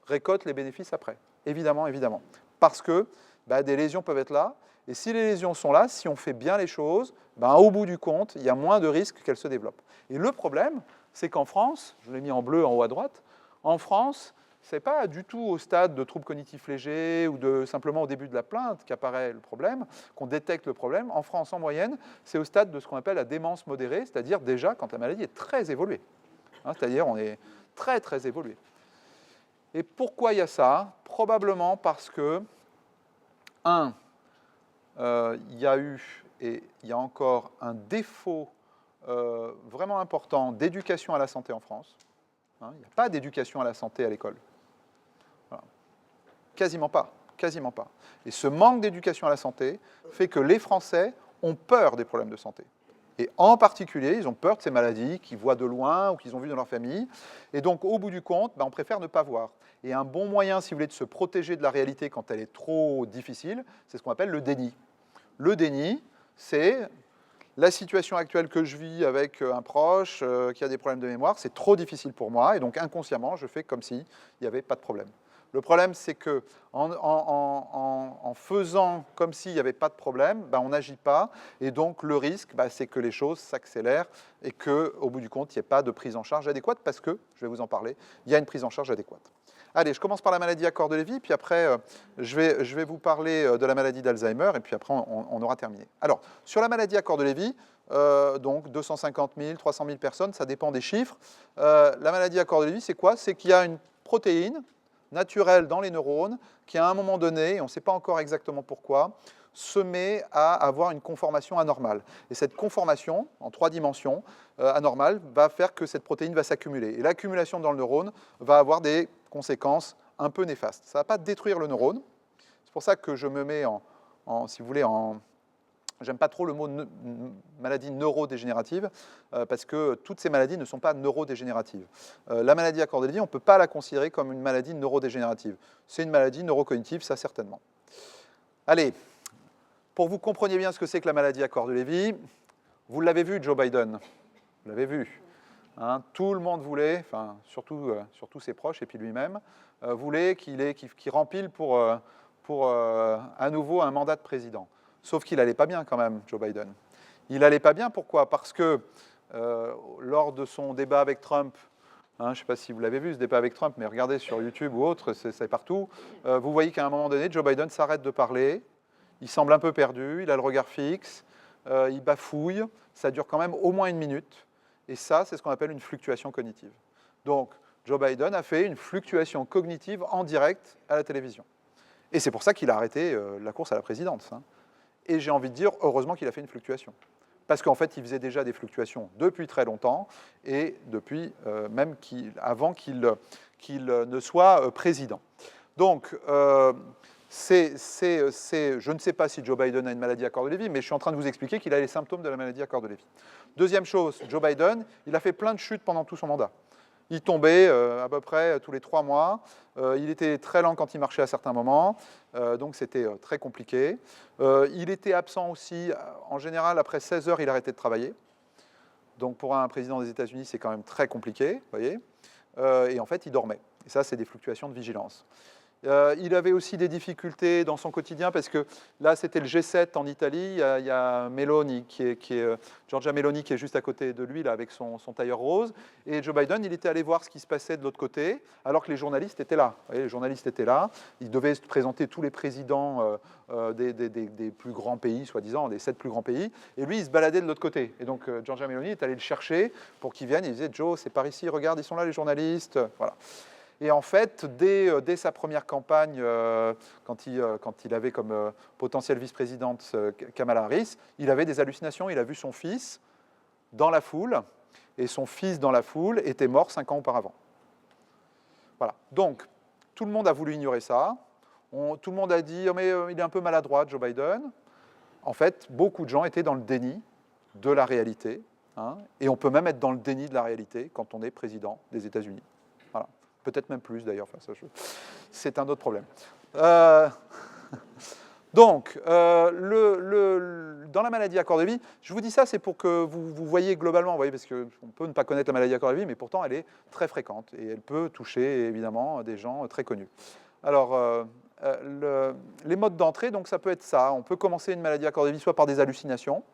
récolte les bénéfices après. Évidemment, évidemment. Parce que des lésions peuvent être là, et si les lésions sont là, si on fait bien les choses, au bout du compte, il y a moins de risques qu'elles se développent. Et le problème, c'est qu'en France, je l'ai mis en bleu en haut à droite, en France, ce n'est pas du tout au stade de troubles cognitifs légers ou simplement au début de la plainte qu'apparaît le problème, qu'on détecte le problème. En France, en moyenne, c'est au stade de ce qu'on appelle la démence modérée, c'est-à-dire déjà quand la maladie est très évoluée. Hein, c'est-à-dire on est très, très évolué. Et pourquoi il y a ça? Probablement parce que, il y a eu et il y a encore un défaut vraiment important d'éducation à la santé en France. Hein, il n'y a pas d'éducation à la santé à l'école. Voilà. Quasiment pas, quasiment pas. Et ce manque d'éducation à la santé fait que les Français ont peur des problèmes de santé. Et en particulier, ils ont peur de ces maladies qu'ils voient de loin ou qu'ils ont vues dans leur famille. Et donc, au bout du compte, on préfère ne pas voir. Et un bon moyen, si vous voulez, de se protéger de la réalité quand elle est trop difficile, c'est ce qu'on appelle le déni. Le déni, c'est la situation actuelle que je vis avec un proche qui a des problèmes de mémoire, c'est trop difficile pour moi, et donc inconsciemment, je fais comme s'il n'y avait pas de problème. Le problème, c'est que en faisant comme s'il n'y avait pas de problème, on n'agit pas, et donc le risque, c'est que les choses s'accélèrent et qu'au bout du compte, il n'y ait pas de prise en charge adéquate, parce que, je vais vous en parler, il y a une prise en charge adéquate. Allez, je commence par la maladie à corps de Lévy, puis après, je vais vous parler de la maladie d'Alzheimer, et puis après, on aura terminé. Alors, sur la maladie à corps de Lévy, donc 250 000, 300 000 personnes, ça dépend des chiffres. La maladie à corps de Lévy, c'est quoi? C'est qu'il y a une protéine naturelle dans les neurones qui, à un moment donné, et on ne sait pas encore exactement pourquoi, se met à avoir une conformation anormale. Et cette conformation, en 3 dimensions, anormale, va faire que cette protéine va s'accumuler. Et l'accumulation dans le neurone va avoir des conséquences un peu néfastes. Ça ne va pas détruire le neurone. C'est pour ça que je me mets si vous voulez, j'aime pas trop le mot maladie neurodégénérative, parce que toutes ces maladies ne sont pas neurodégénératives. La maladie à corps de Lévy, on ne peut pas la considérer comme une maladie neurodégénérative. C'est une maladie neurocognitive, ça certainement. Allez, pour que vous compreniez bien ce que c'est que la maladie à corps de Lévy, vous l'avez vu, Joe Biden. Vous l'avez vu. Hein, tout le monde voulait, enfin, surtout ses proches et puis lui-même, voulait qu'il rempile pour à nouveau un mandat de président. Sauf qu'il n'allait pas bien quand même, Joe Biden. Il n'allait pas bien, pourquoi? Parce que lors de son débat avec Trump, je ne sais pas si vous l'avez vu, ce débat avec Trump, mais regardez sur YouTube ou autre, c'est partout, vous voyez qu'à un moment donné, Joe Biden s'arrête de parler, il semble un peu perdu, il a le regard fixe, il bafouille, ça dure quand même au moins 1 minute, et ça, c'est ce qu'on appelle une fluctuation cognitive. Donc, Joe Biden a fait une fluctuation cognitive en direct à la télévision. Et c'est pour ça qu'il a arrêté la course à la présidence. Hein. Et j'ai envie de dire, heureusement qu'il a fait une fluctuation. Parce qu'en fait, il faisait déjà des fluctuations depuis très longtemps, et depuis même avant qu'il ne soit président. Donc, je ne sais pas si Joe Biden a une maladie à corps de Lévy, mais je suis en train de vous expliquer qu'il a les symptômes de la maladie à corps de Lévy. Deuxième chose, Joe Biden, il a fait plein de chutes pendant tout son mandat. Il tombait à peu près tous les 3 mois. Il était très lent quand il marchait à certains moments, donc c'était très compliqué. Il était absent aussi, en général, après 16 heures, il arrêtait de travailler. Donc pour un président des États-Unis, c'est quand même très compliqué, vous voyez. Et en fait, il dormait. Et ça, c'est des fluctuations de vigilance. Il avait aussi des difficultés dans son quotidien parce que là, c'était le G7 en Italie. Il y a Meloni, Giorgia Meloni, qui est juste à côté de lui, là, avec son tailleur rose. Et Joe Biden, il était allé voir ce qui se passait de l'autre côté, alors que les journalistes étaient là. Vous voyez, les journalistes étaient là. Ils devaient présenter tous les présidents des plus grands pays, soi-disant, des 7 plus grands pays. Et lui, il se baladait de l'autre côté. Et donc, Giorgia Meloni est allé le chercher pour qu'il vienne. Il disait, Joe, c'est par ici, regarde, ils sont là, les journalistes. Voilà. Et en fait, dès sa première campagne, quand il avait comme potentielle vice-présidente Kamala Harris, il avait des hallucinations. Il a vu son fils dans la foule, et son fils dans la foule était mort 5 ans auparavant. Voilà. Donc, tout le monde a voulu ignorer ça. Tout le monde a dit oh, « mais il est un peu maladroit, Joe Biden ». En fait, beaucoup de gens étaient dans le déni de la réalité. Hein, et on peut même être dans le déni de la réalité quand on est président des États-Unis. Voilà. Peut-être même plus d'ailleurs, enfin, c'est un autre problème. Donc, dans la maladie à corps de vie, je vous dis ça, c'est pour que vous voyez globalement, vous voyez, parce qu'on peut ne pas connaître la maladie à corps de vie, mais pourtant elle est très fréquente et elle peut toucher évidemment des gens très connus. Alors, les modes d'entrée, donc ça peut être ça. On peut commencer une maladie à corps de vie soit par des hallucinations,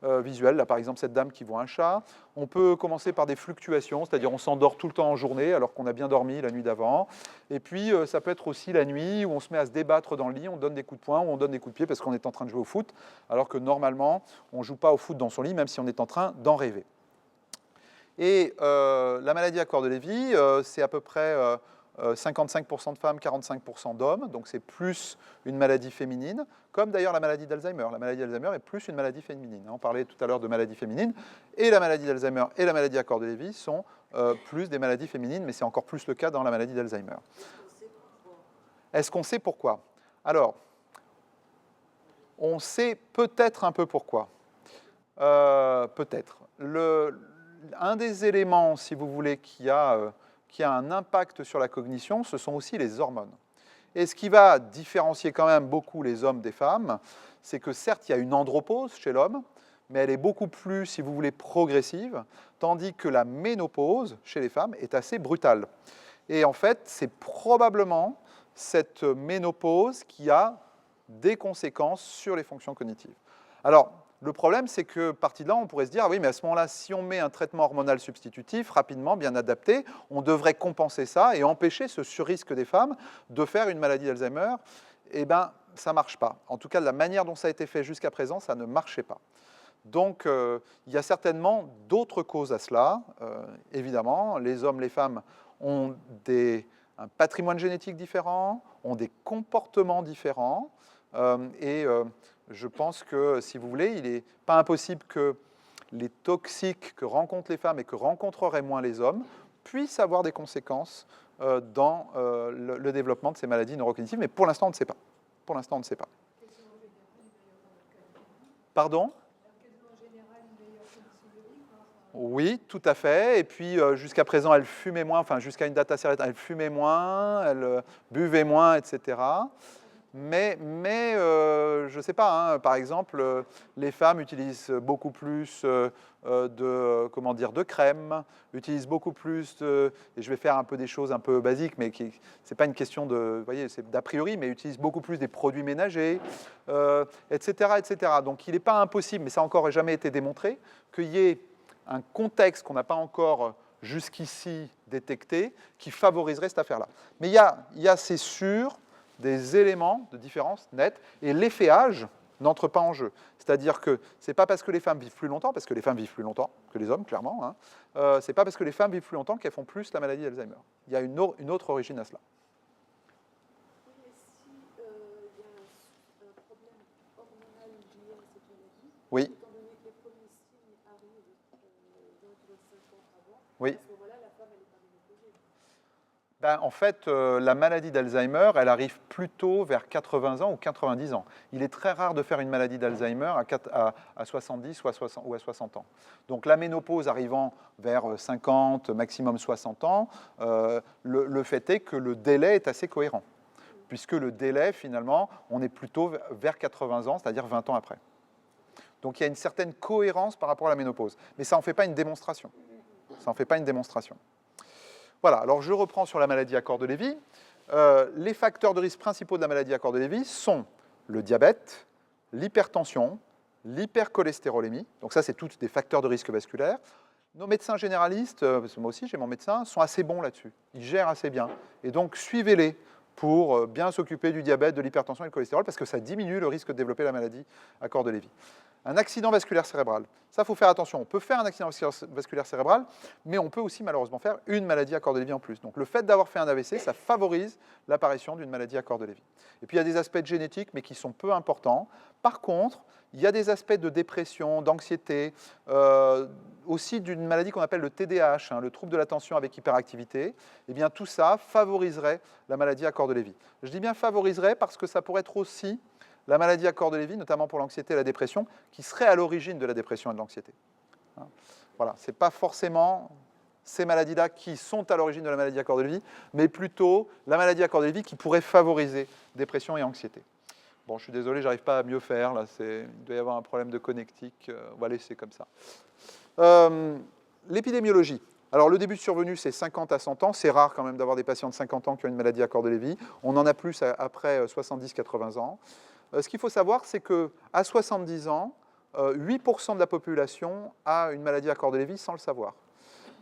visuelles, là par exemple cette dame qui voit un chat. On peut commencer par des fluctuations, c'est-à-dire on s'endort tout le temps en journée alors qu'on a bien dormi la nuit d'avant. Et puis ça peut être aussi la nuit où on se met à se débattre dans le lit, on donne des coups de poing ou on donne des coups de pied parce qu'on est en train de jouer au foot, alors que normalement on ne joue pas au foot dans son lit même si on est en train d'en rêver. Et la maladie à corps de Lévy, c'est à peu près 55% de femmes, 45% d'hommes, donc c'est plus une maladie féminine, comme d'ailleurs la maladie d'Alzheimer. La maladie d'Alzheimer est plus une maladie féminine. On parlait tout à l'heure de maladie féminine, et la maladie d'Alzheimer et la maladie à corps de Lévy sont plus des maladies féminines, mais c'est encore plus le cas dans la maladie d'Alzheimer. Est-ce qu'on sait pourquoi? Alors, on sait peut-être un peu pourquoi. Peut-être. Un des éléments, si vous voulez, qui a un impact sur la cognition, ce sont aussi les hormones. Et ce qui va différencier quand même beaucoup les hommes des femmes, c'est que certes, il y a une andropause chez l'homme, mais elle est beaucoup plus, si vous voulez, progressive, tandis que la ménopause chez les femmes est assez brutale. Et en fait, c'est probablement cette ménopause qui a des conséquences sur les fonctions cognitives. Alors, le problème, c'est que, parti de là, on pourrait se dire, ah oui, mais à ce moment-là, si on met un traitement hormonal substitutif, rapidement, bien adapté, on devrait compenser ça et empêcher ce surrisque des femmes de faire une maladie d'Alzheimer. Eh bien, ça ne marche pas. En tout cas, de la manière dont ça a été fait jusqu'à présent, ça ne marchait pas. Donc, il y a certainement d'autres causes à cela. Évidemment, les hommes, les femmes ont un patrimoine génétique différent, ont des comportements différents, je pense que, si vous voulez, il n'est pas impossible que les toxiques que rencontrent les femmes et que rencontreraient moins les hommes puissent avoir des conséquences dans le développement de ces maladies neurocognitives, mais pour l'instant, on ne sait pas. Pour l'instant, on ne sait pas. Pardon ? Oui, tout à fait. Et puis, jusqu'à présent, elle fumait moins, enfin, jusqu'à une date assez récente, elle fumait moins, elle buvait moins, etc. Mais je ne sais pas, hein, par exemple, les femmes utilisent beaucoup plus de crème, utilisent beaucoup plus et je vais faire un peu des choses un peu basiques, mais ce n'est pas une question de, vous voyez, c'est d'a priori, mais utilisent beaucoup plus des produits ménagers, etc., etc. Donc il n'est pas impossible, mais ça n'a encore jamais été démontré, qu'il y ait un contexte qu'on n'a pas encore jusqu'ici détecté qui favoriserait cette affaire-là. Mais il y a c'est sûr, des éléments de différence nette, et l'effet âge n'entre pas en jeu. C'est-à-dire que ce n'est pas parce que les femmes vivent plus longtemps, parce que les femmes vivent plus longtemps que les hommes, clairement, hein, ce n'est pas parce que les femmes vivent plus longtemps qu'elles font plus la maladie d'Alzheimer. Il y a une autre origine à cela. Oui, mais si il y a un problème hormonal lié à cette maladie, Oui. étant donné que les premiers signes arrivent 25 ans avant, Oui. à ce moment-là, la femme, elle n'est pas ménopausée. Ben, en fait, la maladie d'Alzheimer, elle arrive plutôt vers 80 ans ou 90 ans. Il est très rare de faire une maladie d'Alzheimer à 70 ou à 60 ans. Donc la ménopause arrivant vers 50, maximum 60 ans, le fait est que le délai est assez cohérent. Puisque le délai, finalement, on est plutôt vers 80 ans, c'est-à-dire 20 ans après. Donc il y a une certaine cohérence par rapport à la ménopause. Mais ça n'en fait pas une démonstration. Ça n'en fait pas une démonstration. Voilà, alors je reprends sur la maladie à corps de Lévy. les facteurs de risque principaux de la maladie à corps de Lévy sont le diabète, l'hypertension, l'hypercholestérolémie. Donc ça, c'est tous des facteurs de risque vasculaire. Nos médecins généralistes, parce que moi aussi j'ai mon médecin, sont assez bons là-dessus. Ils gèrent assez bien. Et donc, suivez-les pour bien s'occuper du diabète, de l'hypertension et du cholestérol, parce que ça diminue le risque de développer la maladie à corps de Lévy. Un accident vasculaire cérébral. Ça, il faut faire attention. On peut faire un accident vasculaire cérébral, mais on peut aussi malheureusement faire une maladie à corps de Lévy en plus. Donc le fait d'avoir fait un AVC, ça favorise l'apparition d'une maladie à corps de Lévy. Et puis il y a des aspects génétiques, mais qui sont peu importants. Par contre, il y a des aspects de dépression, d'anxiété, aussi d'une maladie qu'on appelle le TDAH, le trouble de l'attention avec hyperactivité. Eh bien tout ça favoriserait la maladie à corps de Lévy. Je dis bien favoriserait parce que ça pourrait être aussi la maladie à corps de Lévy, notamment pour l'anxiété et la dépression, qui serait à l'origine de la dépression et de l'anxiété. Voilà, ce n'est pas forcément ces maladies-là qui sont à l'origine de la maladie à corps de Lévy, mais plutôt la maladie à corps de Lévy qui pourrait favoriser dépression et anxiété. Bon, je suis désolé, j'arrive pas à mieux faire, là, il doit y avoir un problème de connectique, on va laisser comme ça. L'épidémiologie. Alors, le début de survenue, c'est 50 à 100 ans. C'est rare quand même d'avoir des patients de 50 ans qui ont une maladie à corps de Lévy. On en a plus après 70-80 ans. Ce qu'il faut savoir, c'est qu'à 70 ans, 8% de la population a une maladie à corps de Lévy sans le savoir.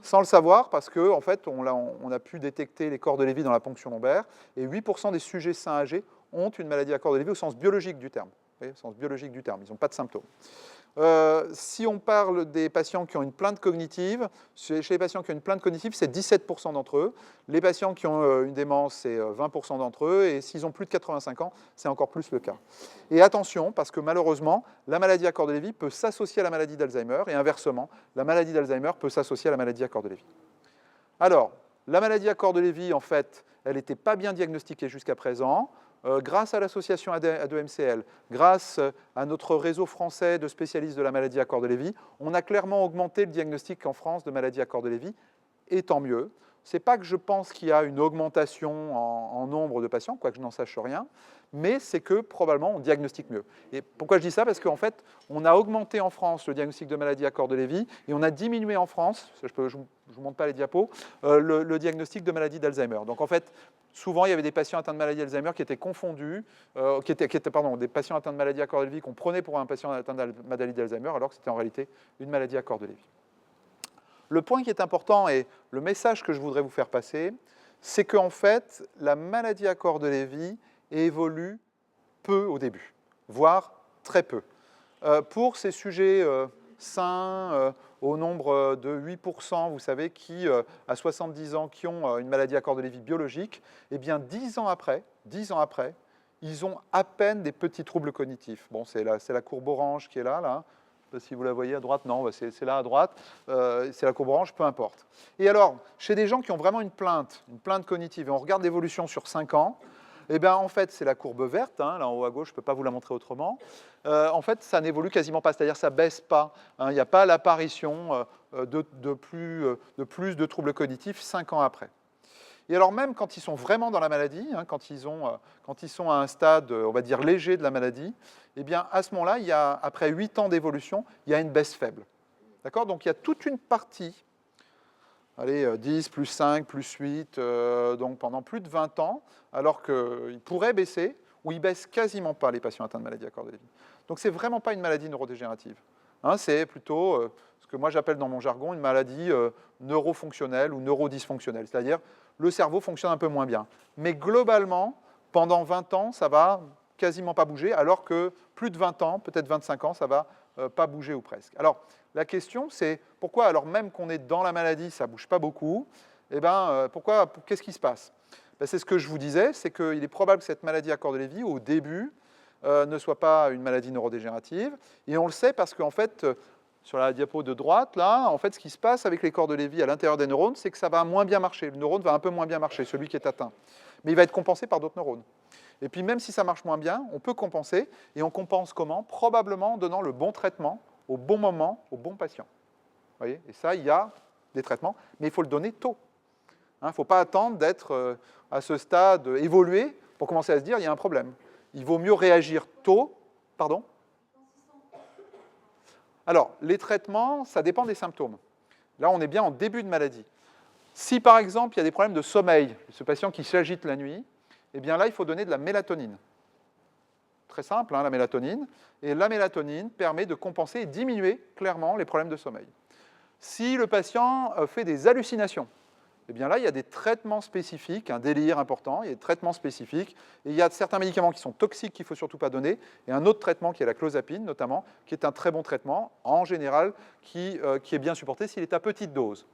Sans le savoir parce qu'en fait, on a pu détecter les corps de Lévy dans la ponction lombaire et 8% des sujets sains âgés ont une maladie à corps de Lévy au sens biologique du terme. Vous voyez, au sens biologique du terme, ils n'ont pas de symptômes. Si on parle des patients qui ont une plainte cognitive, chez les patients qui ont une plainte cognitive, c'est 17% d'entre eux. Les patients qui ont une démence, c'est 20% d'entre eux. Et s'ils ont plus de 85 ans, c'est encore plus le cas. Et attention, parce que malheureusement, la maladie à corps de Lévy peut s'associer à la maladie d'Alzheimer. Et inversement, la maladie d'Alzheimer peut s'associer à la maladie à corps de Lévy. Alors, la maladie à corps de Lévy, en fait, elle n'était pas bien diagnostiquée jusqu'à présent. Grâce à l'association A2MCL, grâce à notre réseau français de spécialistes de la maladie à corps de Lévy, on a clairement augmenté le diagnostic en France de maladie à corps de Lévy, et tant mieux. Ce n'est pas que je pense qu'il y a une augmentation en nombre de patients, quoique je n'en sache rien, mais c'est que probablement on diagnostique mieux. Et pourquoi je dis ça? Parce qu'en fait, on a augmenté en France le diagnostic de maladie à corps de Lévy, et on a diminué en France, je ne vous montre pas les diapos, le diagnostic de maladie d'Alzheimer. Donc en fait, souvent, il y avait des patients atteints de maladie d'Alzheimer qui étaient confondus, des patients atteints de maladie à corps de Lévy qu'on prenait pour un patient atteint de maladie d'Alzheimer, alors que c'était en réalité une maladie à corps de Lévy. Le point qui est important et le message que je voudrais vous faire passer, c'est qu'en fait, la maladie à corps de Lévy évolue peu au début, voire très peu. Pour ces sujets sains, au nombre de 8%, vous savez, qui, à 70 ans, qui ont une maladie à corps de Lévy biologique, eh bien, 10 ans après, ils ont à peine des petits troubles cognitifs. Bon, c'est la courbe orange qui est là. Si vous la voyez à droite, non, c'est là à droite, c'est la courbe orange, peu importe. Et alors, chez des gens qui ont vraiment une plainte cognitive, et on regarde l'évolution sur 5 ans, eh bien, en fait, c'est la courbe verte, là en haut à gauche, je ne peux pas vous la montrer autrement. En fait, ça n'évolue quasiment pas, c'est-à-dire ça ne baisse pas. Il n'y a pas l'apparition de plus de troubles cognitifs 5 ans après. Et alors même quand ils sont vraiment dans la maladie, quand ils sont à un stade, on va dire, léger de la maladie, eh bien, à ce moment-là, après 8 ans d'évolution, il y a une baisse faible. D'accord? Donc il y a toute une partie, 10, plus 5, plus 8, donc pendant plus de 20 ans, alors qu'ils pourraient baisser, ou ils baissent quasiment pas les patients atteints de maladie à corps de Lévy. Donc c'est vraiment pas une maladie neurodégénérative. C'est plutôt ce que moi j'appelle dans mon jargon une maladie neurofonctionnelle ou neurodysfonctionnelle, c'est-à-dire le cerveau fonctionne un peu moins bien. Mais globalement, pendant 20 ans, ça va quasiment pas bouger, alors que plus de 20 ans, peut-être 25 ans, ça va pas bouger ou presque. Alors, la question, c'est pourquoi, alors même qu'on est dans la maladie, ça ne bouge pas beaucoup, qu'est-ce qui se passe? C'est ce que je vous disais, c'est qu'il est probable que cette maladie à corps de Lévy, au début, ne soit pas une maladie neurodégénérative. Et on le sait parce qu'en fait, sur la diapo de droite, là, en fait, ce qui se passe avec les corps de Lévy à l'intérieur des neurones, c'est que ça va moins bien marcher. Le neurone va un peu moins bien marcher, celui qui est atteint. Mais il va être compensé par d'autres neurones. Et puis même si ça marche moins bien, on peut compenser. Et on compense comment? Probablement en donnant le bon traitement au bon moment, au bon patient. Vous voyez? Et ça, il y a des traitements, mais il faut le donner tôt. Il ne faut pas attendre d'être à ce stade évolué pour commencer à se dire il y a un problème. Il vaut mieux réagir tôt. Pardon? Alors, les traitements, ça dépend des symptômes. Là, on est bien en début de maladie. Si, par exemple, il y a des problèmes de sommeil, ce patient qui s'agite la nuit, eh bien là, il faut donner de la mélatonine. Très simple, hein, la mélatonine. Et la mélatonine permet de compenser et diminuer clairement les problèmes de sommeil. Si le patient fait des hallucinations, eh bien là, il y a des traitements spécifiques, un délire important, il y a des traitements spécifiques, et il y a certains médicaments qui sont toxiques qu'il ne faut surtout pas donner, et un autre traitement qui est la clozapine, notamment, qui est un très bon traitement, en général, qui est bien supporté s'il est à petite dose.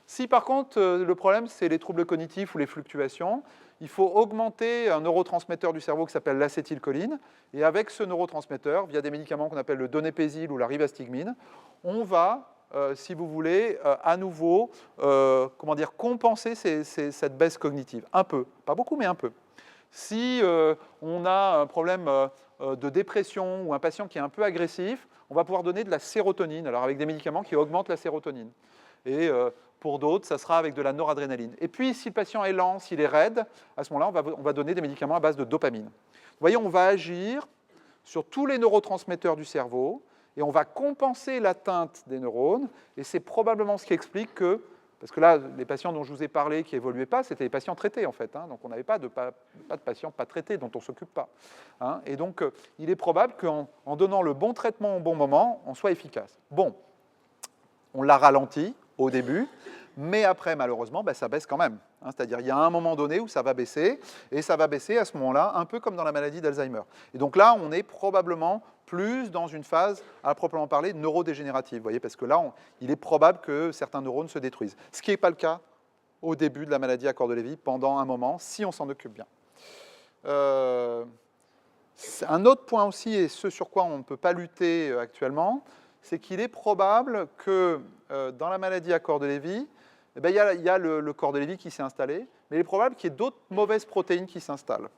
Si par contre, le problème, c'est les troubles cognitifs ou les fluctuations, il faut augmenter un neurotransmetteur du cerveau qui s'appelle l'acétylcholine, et avec ce neurotransmetteur, via des médicaments qu'on appelle le donépézil ou la rivastigmine, on va si vous voulez, à nouveau, compenser cette baisse cognitive. Un peu, pas beaucoup, mais un peu. Si on a un problème de dépression ou un patient qui est un peu agressif, on va pouvoir donner de la sérotonine, alors avec des médicaments qui augmentent la sérotonine. Et pour d'autres, ça sera avec de la noradrénaline. Et puis, si le patient est lent, s'il est raide, à ce moment-là, on va donner des médicaments à base de dopamine. Vous voyez, on va agir sur tous les neurotransmetteurs du cerveau, et on va compenser l'atteinte des neurones, et c'est probablement ce qui explique que, parce que là, les patients dont je vous ai parlé qui n'évoluaient pas, c'était les patients traités en fait, hein, donc on n'avait pas de patients pas traités dont on ne s'occupe pas. Hein, et donc, il est probable qu'en donnant le bon traitement au bon moment, on soit efficace. Bon, on l'a ralenti au début, mais après, malheureusement, ça baisse quand même. Hein, c'est-à-dire, il y a un moment donné où ça va baisser, et ça va baisser à ce moment-là, un peu comme dans la maladie d'Alzheimer. Et donc là, on est probablement plus dans une phase, à proprement parler, neurodégénérative. Vous voyez, parce que là, il est probable que certains neurones se détruisent. Ce qui n'est pas le cas au début de la maladie à Cordes-Lévy, pendant un moment, si on s'en occupe bien. Un autre point aussi, et ce sur quoi on ne peut pas lutter actuellement, c'est qu'il est probable que dans la maladie à Cordes-Lévy, il y a le corps de Lévy qui s'est installé, mais il est probable qu'il y ait d'autres mauvaises protéines qui s'installent.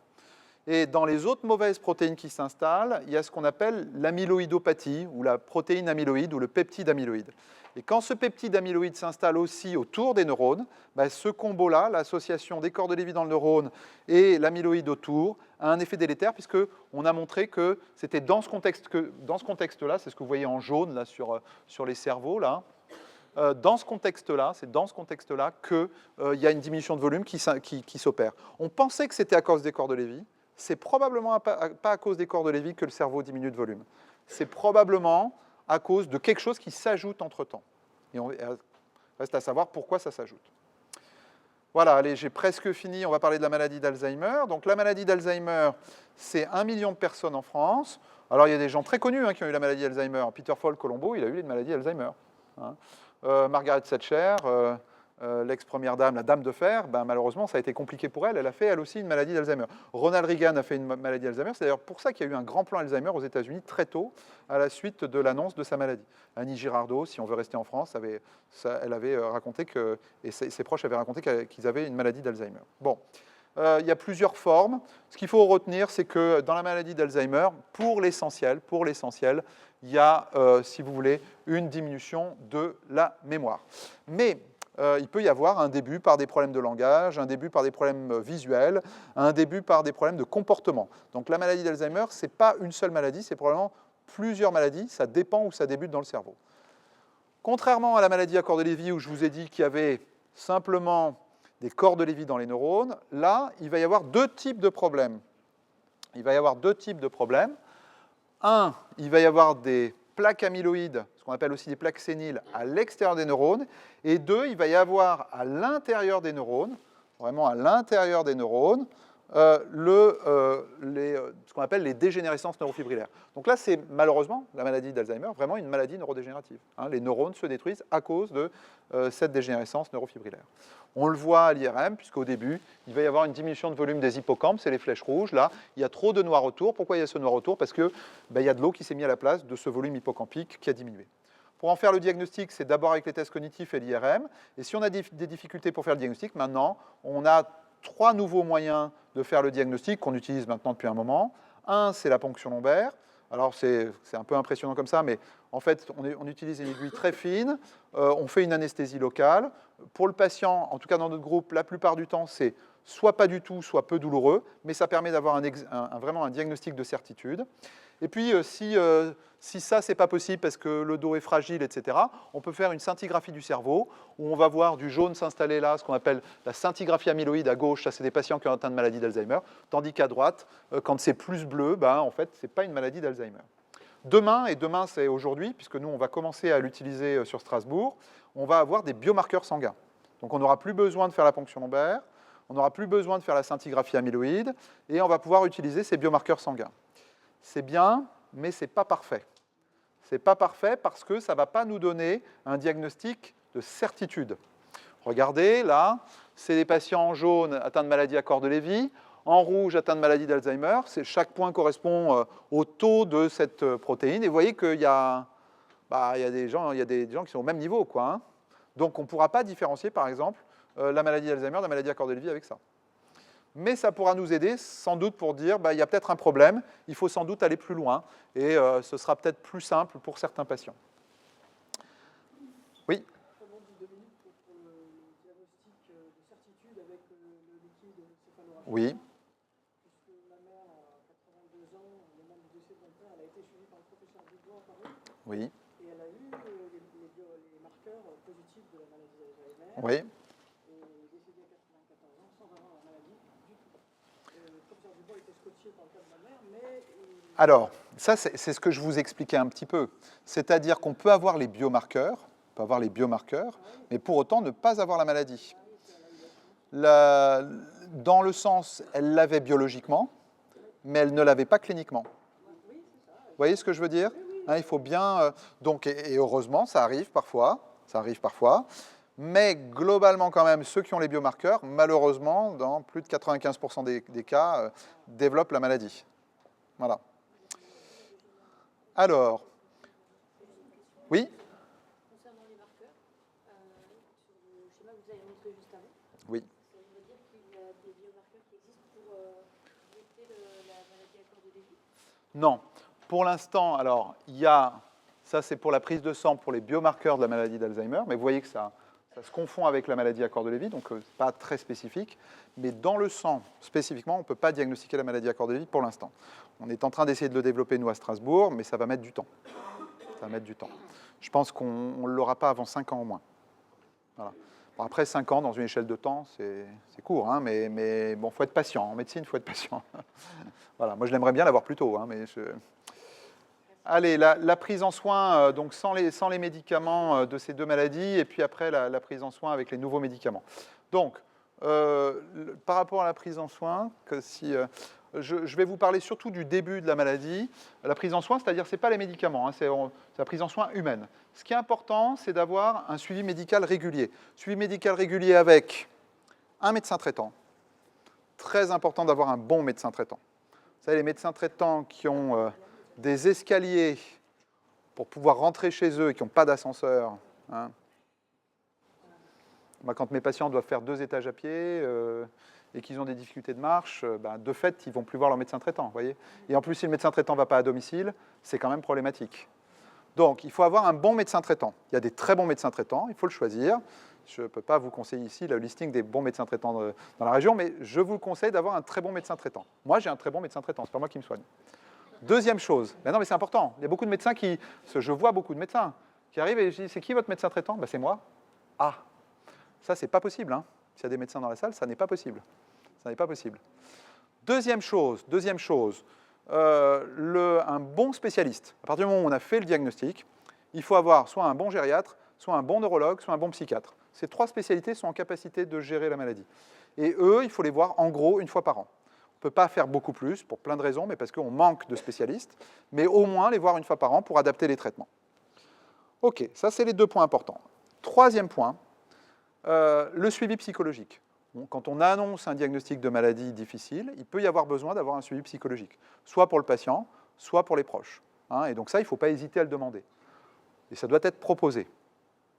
Et dans les autres mauvaises protéines qui s'installent, il y a ce qu'on appelle l'amyloïdopathie, ou la protéine amyloïde, ou le peptide amyloïde. Et quand ce peptide amyloïde s'installe aussi autour des neurones, ce combo-là, l'association des corps de Lévy dans le neurone et l'amyloïde autour, a un effet délétère, puisqu'on a montré que c'était dans ce contexte-là, c'est ce que vous voyez en jaune là, sur les cerveaux, là, dans ce contexte-là, c'est dans ce contexte-là qu'il y a une diminution de volume qui s'opère. On pensait que c'était à cause des corps de Lévy. C'est probablement pas à cause des corps de Lévy que le cerveau diminue de volume. C'est probablement à cause de quelque chose qui s'ajoute entre-temps. Et on reste à savoir pourquoi ça s'ajoute. Voilà, allez, j'ai presque fini. On va parler de la maladie d'Alzheimer. Donc la maladie d'Alzheimer, c'est 1 million de personnes en France. Alors il y a des gens très connus qui ont eu la maladie d'Alzheimer. Peter Falk Colombo, il a eu une maladie d'Alzheimer. Hein. Margaret Thatcher, l'ex-première dame, la dame de fer, malheureusement, ça a été compliqué pour elle. Elle a fait, elle aussi, une maladie d'Alzheimer. Ronald Reagan a fait une maladie d'Alzheimer. C'est d'ailleurs pour ça qu'il y a eu un grand plan Alzheimer aux États-Unis très tôt, à la suite de l'annonce de sa maladie. Annie Girardot, si on veut rester en France, elle avait raconté et ses proches avaient raconté qu'ils avaient une maladie d'Alzheimer. Bon. Il y a plusieurs formes. Ce qu'il faut retenir, c'est que dans la maladie d'Alzheimer, pour l'essentiel, il y a, si vous voulez, une diminution de la mémoire. Mais il peut y avoir un début par des problèmes de langage, un début par des problèmes visuels, un début par des problèmes de comportement. Donc la maladie d'Alzheimer, ce n'est pas une seule maladie, c'est probablement plusieurs maladies, ça dépend où ça débute dans le cerveau. Contrairement à la maladie à Cordes-Lévy, où je vous ai dit qu'il y avait simplement des corps de Lévy dans les neurones, là, il va y avoir deux types de problèmes. Un, il va y avoir des plaques amyloïdes, ce qu'on appelle aussi des plaques séniles, à l'extérieur des neurones. Et deux, il va y avoir à l'intérieur des neurones, vraiment à l'intérieur des neurones, ce qu'on appelle les dégénérescences neurofibrillaires. Donc là, c'est malheureusement, la maladie d'Alzheimer, vraiment une maladie neurodégénérative. Hein, les neurones se détruisent à cause de cette dégénérescence neurofibrillaire. On le voit à l'IRM, puisqu'au début, il va y avoir une diminution de volume des hippocampes, c'est les flèches rouges. Là, il y a trop de noir autour. Pourquoi il y a ce noir autour? Parce qu'il y a de l'eau qui s'est mise à la place de ce volume hippocampique qui a diminué. Pour en faire le diagnostic, c'est d'abord avec les tests cognitifs et l'IRM. Et si on a des difficultés pour faire le diagnostic, maintenant, on a 3 nouveaux moyens de faire le diagnostic qu'on utilise maintenant depuis un moment. Un, c'est la ponction lombaire. Alors, c'est un peu impressionnant comme ça, mais en fait, on utilise une aiguille très fine, on fait une anesthésie locale. Pour le patient, en tout cas dans notre groupe, la plupart du temps, c'est soit pas du tout, soit peu douloureux, mais ça permet d'avoir vraiment un diagnostic de certitude. Et puis, si ça, c'est pas possible parce que le dos est fragile, etc., on peut faire une scintigraphie du cerveau, où on va voir du jaune s'installer là, ce qu'on appelle la scintigraphie amyloïde à gauche, ça c'est des patients qui ont atteint de maladie d'Alzheimer, tandis qu'à droite, quand c'est plus bleu, en fait, c'est pas une maladie d'Alzheimer. Demain, et demain c'est aujourd'hui, puisque nous on va commencer à l'utiliser sur Strasbourg, on va avoir des biomarqueurs sanguins. Donc on n'aura plus besoin de faire la ponction lombaire, on n'aura plus besoin de faire la scintigraphie amyloïde, et on va pouvoir utiliser ces biomarqueurs sanguins. C'est bien, mais ce n'est pas parfait. Ce n'est pas parfait parce que ça ne va pas nous donner un diagnostic de certitude. Regardez, là, c'est des patients en jaune atteints de maladie à corps de Lévy, en rouge atteints de maladie d'Alzheimer. Chaque point correspond au taux de cette protéine. Et vous voyez qu'il y a, des gens qui sont au même niveau, quoi, hein. Donc on ne pourra pas différencier, par exemple, la maladie d'Alzheimer de la maladie à corps de Lévy avec ça. Mais ça pourra nous aider, sans doute, pour dire il y a peut-être un problème, il faut sans doute aller plus loin, et ce sera peut-être plus simple pour certains patients. Oui? Pendant 2 minutes pour le diagnostic de certitude avec le liquide céphalorachidien. Oui. Puisque ma mère a 82 ans, au moment du décès de mon père, elle a été suivie par le professeur Dubois à Paris. Oui. Et elle a eu les marqueurs positifs de la maladie d'Alzheimer. Oui. Et est décédée à 94 ans sans avoir la maladie du tout. Le professeur Dubois était scotché par le cas de ma mère, mais... Alors, ça, c'est ce que je vous expliquais un petit peu. C'est-à-dire qu'on peut avoir les biomarqueurs, mais pour autant ne pas avoir la maladie. Dans le sens, elle l'avait biologiquement, mais elle ne l'avait pas cliniquement. Vous voyez ce que je veux dire? Hein, il faut bien... donc, et heureusement, ça arrive parfois, mais globalement quand même, ceux qui ont les biomarqueurs, malheureusement, dans plus de 95% des cas, développent la maladie. Voilà. Alors, oui? Concernant les marqueurs, sur le schéma que vous avez montré juste avant, Oui. ça veut dire qu'il y a des biomarqueurs qui existent pour détecter la maladie à corps de Lévy? Non. Pour l'instant, alors, il y a... Ça, c'est pour la prise de sang pour les biomarqueurs de la maladie d'Alzheimer, mais vous voyez que ça se confond avec la maladie à corps de Lévy, donc ce n'est pas très spécifique. Mais dans le sang, spécifiquement, on ne peut pas diagnostiquer la maladie à corps de Lévy pour l'instant. On est en train d'essayer de le développer, nous, à Strasbourg, mais ça va mettre du temps. Ça va mettre du temps. Je pense qu'on ne l'aura pas avant 5 ans au moins. Voilà. Bon, après, 5 ans, dans une échelle de temps, c'est court, hein, mais bon, il faut être patient. En médecine, il faut être patient. Voilà. Moi, je l'aimerais bien l'avoir plus tôt, hein, mais je... Allez, la prise en soin, donc sans les médicaments de ces deux maladies, et puis après la prise en soin avec les nouveaux médicaments. Donc, par rapport à la prise en soin, je vais vous parler surtout du début de la maladie. La prise en soin, c'est-à-dire ce n'est pas les médicaments, hein, c'est la prise en soin humaine. Ce qui est important, c'est d'avoir un suivi médical régulier. Suivi médical régulier avec un médecin traitant. Très important d'avoir un bon médecin traitant. Vous savez, les médecins traitants qui ont... des escaliers pour pouvoir rentrer chez eux et qui n'ont pas d'ascenseur. Hein. Moi, quand mes patients doivent faire 2 étages à pied et qu'ils ont des difficultés de marche, de fait, ils ne vont plus voir leur médecin traitant. Voyez. Et en plus, si le médecin traitant ne va pas à domicile, c'est quand même problématique. Donc, il faut avoir un bon médecin traitant. Il y a des très bons médecins traitants, il faut le choisir. Je ne peux pas vous conseiller ici le listing des bons médecins traitants dans la région, mais je vous conseille d'avoir un très bon médecin traitant. Moi, j'ai un très bon médecin traitant, c'est pas moi qui me soigne. Deuxième chose, mais non mais c'est important, il y a beaucoup de médecins je vois beaucoup de médecins qui arrivent et je dis c'est qui votre médecin traitant? C'est moi. Ah, ça c'est pas possible, hein. S'il y a des médecins dans la salle, ça n'est pas possible. Ça n'est pas possible. Deuxième chose, un bon spécialiste. À partir du moment où on a fait le diagnostic, il faut avoir soit un bon gériatre, soit un bon neurologue, soit un bon psychiatre. Ces 3 spécialités sont en capacité de gérer la maladie. Et eux, il faut les voir en gros 1 fois par an. On ne peut pas faire beaucoup plus, pour plein de raisons, mais parce qu'on manque de spécialistes, mais au moins les voir 1 fois par an pour adapter les traitements. OK, ça c'est les 2 points importants. 3e point, le suivi psychologique. Bon, quand on annonce un diagnostic de maladie difficile, il peut y avoir besoin d'avoir un suivi psychologique, soit pour le patient, soit pour les proches. Hein, et donc ça, il ne faut pas hésiter à le demander. Et ça doit être proposé.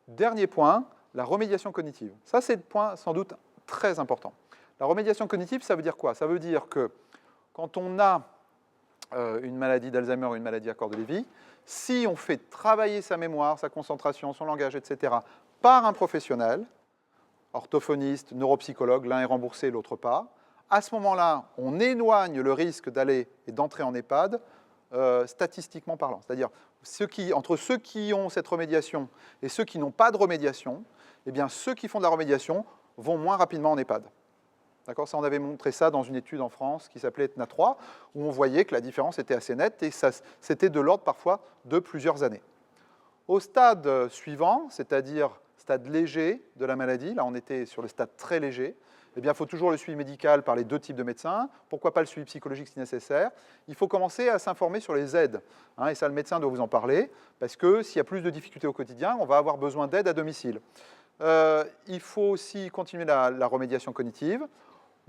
Dernier point, la remédiation cognitive. Ça, c'est le point sans doute très important. La remédiation cognitive, ça veut dire quoi? Ça veut dire que quand on a une maladie d'Alzheimer ou une maladie à corps de Lévy, si on fait travailler sa mémoire, sa concentration, son langage, etc., par un professionnel, orthophoniste, neuropsychologue, l'un est remboursé, l'autre pas, à ce moment-là, on éloigne le risque d'aller et d'entrer en EHPAD statistiquement parlant. C'est-à-dire, entre ceux qui ont cette remédiation et ceux qui n'ont pas de remédiation, eh bien, ceux qui font de la remédiation vont moins rapidement en EHPAD. D'accord ? Ça, on avait montré ça dans une étude en France qui s'appelait ETNA 3, où on voyait que la différence était assez nette et c'était de l'ordre parfois de plusieurs années. Au stade suivant, c'est-à-dire stade léger de la maladie, là on était sur le stade très léger, eh bien, il faut toujours le suivi médical par les deux types de médecins. Pourquoi pas le suivi psychologique si nécessaire? Il faut commencer à s'informer sur les aides. Hein, et ça, le médecin doit vous en parler, parce que s'il y a plus de difficultés au quotidien, on va avoir besoin d'aide à domicile. Il faut aussi continuer la remédiation cognitive.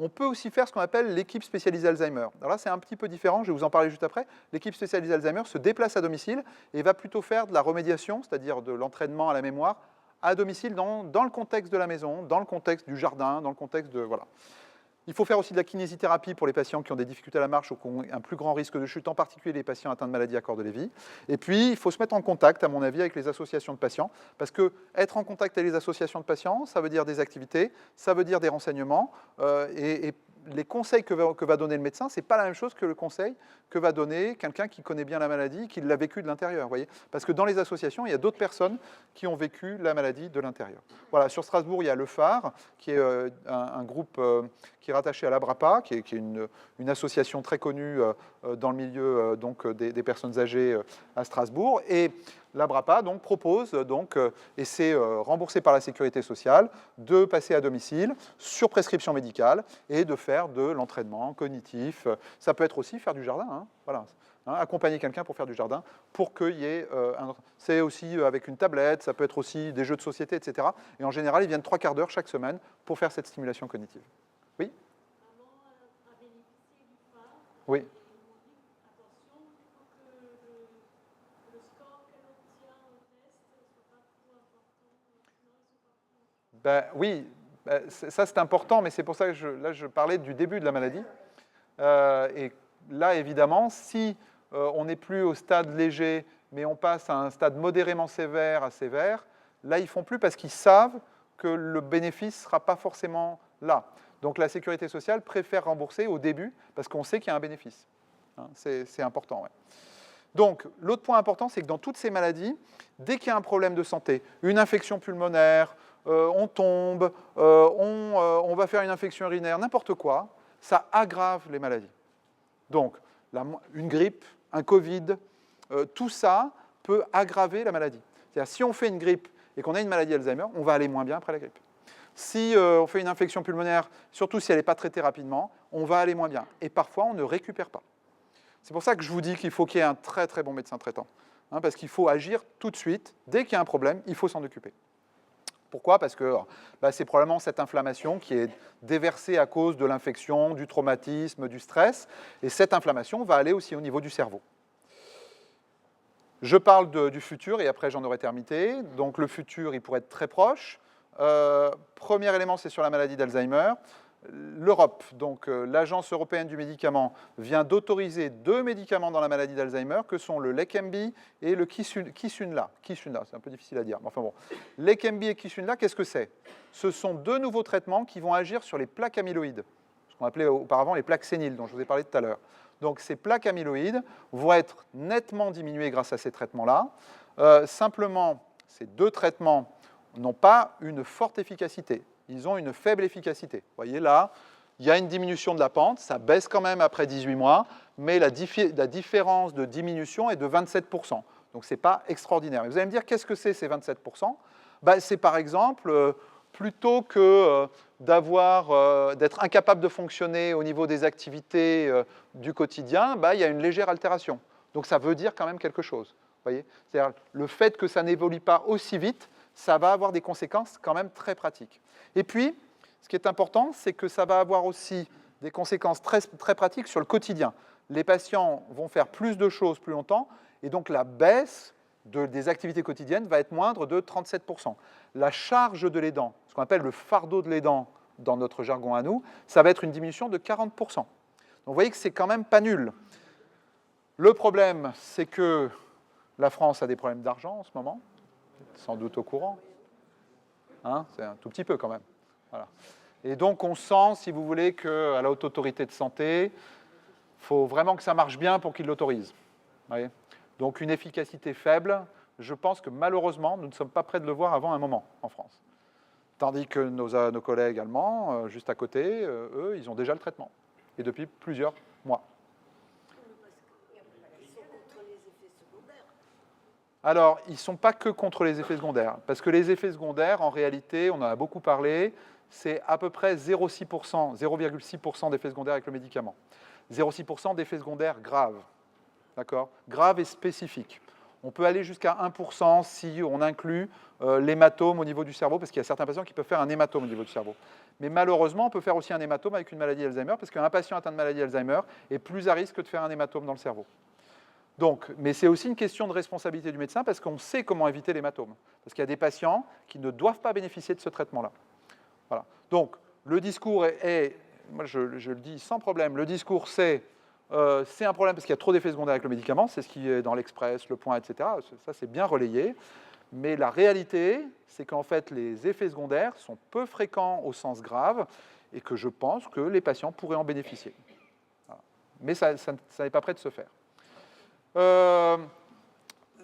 On peut aussi faire ce qu'on appelle l'équipe spécialisée Alzheimer. Alors là, c'est un petit peu différent, je vais vous en parler juste après. L'équipe spécialisée Alzheimer se déplace à domicile et va plutôt faire de la remédiation, c'est-à-dire de l'entraînement à la mémoire, à domicile dans le contexte de la maison, dans le contexte du jardin, dans le contexte de... Voilà. Il faut faire aussi de la kinésithérapie pour les patients qui ont des difficultés à la marche ou qui ont un plus grand risque de chute, en particulier les patients atteints de maladies à corps de Lévy. Et puis, il faut se mettre en contact, à mon avis, avec les associations de patients, parce que être en contact avec les associations de patients, ça veut dire des activités, ça veut dire des renseignements, et les conseils que va donner le médecin, ce n'est pas la même chose que le conseil que va donner quelqu'un qui connaît bien la maladie, qui l'a vécu de l'intérieur, voyez. Parce que dans les associations, il y a d'autres personnes qui ont vécu la maladie de l'intérieur. Voilà, sur Strasbourg, il y a le phare, qui est un groupe qui est rattaché à l'ABRAPA, qui est une association très connue dans le milieu donc, des personnes âgées à Strasbourg. Et l'ABRAPA donc, propose, et c'est remboursé par la sécurité sociale, de passer à domicile sur prescription médicale et de faire de l'entraînement cognitif. Ça peut être aussi faire du jardin, hein, voilà. Hein, accompagner quelqu'un pour faire du jardin, pour qu'il y ait c'est aussi avec une tablette, ça peut être aussi des jeux de société, etc. Et en général, ils viennent 3 quarts d'heure chaque semaine pour faire cette stimulation cognitive. Oui ? Oui. Ben, oui, ben, ça c'est important, mais c'est pour ça que là je parlais du début de la maladie. Et là, évidemment, si on n'est plus au stade léger, mais on passe à un stade modérément sévère à sévère, là, ils ne font plus parce qu'ils savent que le bénéfice ne sera pas forcément là. Donc la sécurité sociale préfère rembourser au début parce qu'on sait qu'il y a un bénéfice. Hein, c'est important, ouais. Donc, l'autre point important, c'est que dans toutes ces maladies, dès qu'il y a un problème de santé, une infection pulmonaire, on tombe, on va faire une infection urinaire, n'importe quoi, ça aggrave les maladies. Donc, une grippe, un Covid, tout ça peut aggraver la maladie. C'est-à-dire, si on fait une grippe et qu'on a une maladie Alzheimer, on va aller moins bien après la grippe. Si on fait une infection pulmonaire, surtout si elle n'est pas traitée rapidement, on va aller moins bien. Et parfois, on ne récupère pas. C'est pour ça que je vous dis qu'il faut qu'il y ait un très très bon médecin traitant. Hein, parce qu'il faut agir tout de suite. Dès qu'il y a un problème, il faut s'en occuper. Pourquoi? Parce que c'est probablement cette inflammation qui est déversée à cause de l'infection, du traumatisme, du stress. Et cette inflammation va aller aussi au niveau du cerveau. Je parle du futur et après j'en aurai terminé. Donc le futur, il pourrait être très proche. Premier élément, c'est sur la maladie d'Alzheimer. L'Europe, donc l'Agence européenne du médicament, vient d'autoriser 2 médicaments dans la maladie d'Alzheimer, que sont le Leqembi et le Kisunla. Kisunla, c'est un peu difficile à dire, mais enfin bon. Leqembi et Kisunla, qu'est-ce que c'est? Ce sont 2 nouveaux traitements qui vont agir sur les plaques amyloïdes, ce qu'on appelait auparavant les plaques séniles, dont je vous ai parlé tout à l'heure. Donc ces plaques amyloïdes vont être nettement diminuées grâce à ces traitements-là. Simplement, ces 2 traitements n'ont pas une forte efficacité. Ils ont une faible efficacité. Vous voyez là, il y a une diminution de la pente, ça baisse quand même après 18 mois, mais la différence de diminution est de 27%. Donc ce n'est pas extraordinaire. Mais vous allez me dire, qu'est-ce que c'est ces 27%? C'est par exemple, plutôt que d'être incapable de fonctionner au niveau des activités du quotidien, il y a une légère altération. Donc ça veut dire quand même quelque chose. Vous voyez? C'est-à-dire le fait que ça n'évolue pas aussi vite, ça va avoir des conséquences quand même très pratiques. Et puis, ce qui est important, c'est que ça va avoir aussi des conséquences très, très pratiques sur le quotidien. Les patients vont faire plus de choses plus longtemps, et donc la baisse des activités quotidiennes va être moindre de 37%. La charge de l'aidant, ce qu'on appelle le fardeau de l'aidant dans notre jargon à nous, ça va être une diminution de 40%. Donc vous voyez que c'est quand même pas nul. Le problème, c'est que la France a des problèmes d'argent en ce moment, sans doute au courant. Hein, c'est un tout petit peu quand même. Voilà. Et donc on sent, si vous voulez, qu'à la Haute Autorité de Santé, il faut vraiment que ça marche bien pour qu'ils l'autorisent. voyez. Donc une efficacité faible, je pense que malheureusement, nous ne sommes pas prêts de le voir avant un moment en France. Tandis que nos collègues allemands, juste à côté, eux, ils ont déjà le traitement. Et depuis plusieurs mois. Ils sont contre les effets secondaires. Alors, ils ne sont pas que contre les effets secondaires. Parce que les effets secondaires, en réalité, on en a beaucoup parlé, c'est à peu près 0,6% d'effets secondaires avec le médicament. 0,6% d'effets secondaires graves. D'accord ? Graves et spécifiques. On peut aller jusqu'à 1% si on inclut l'hématome au niveau du cerveau, parce qu'il y a certains patients qui peuvent faire un hématome au niveau du cerveau. Mais malheureusement, on peut faire aussi un hématome avec une maladie Alzheimer, parce qu'un patient atteint de maladie Alzheimer est plus à risque de faire un hématome dans le cerveau. Donc, mais c'est aussi une question de responsabilité du médecin, parce qu'on sait comment éviter l'hématome. Parce qu'il y a des patients qui ne doivent pas bénéficier de ce traitement-là. Voilà. Donc, le discours est moi je le dis sans problème, le discours c'est un problème parce qu'il y a trop d'effets secondaires avec le médicament, c'est ce qui est dans l'Express, Le Point, etc. Ça, c'est bien relayé. Mais la réalité, c'est qu'en fait, les effets secondaires sont peu fréquents au sens grave et que je pense que les patients pourraient en bénéficier. Voilà. Mais ça n'est pas prêt de se faire.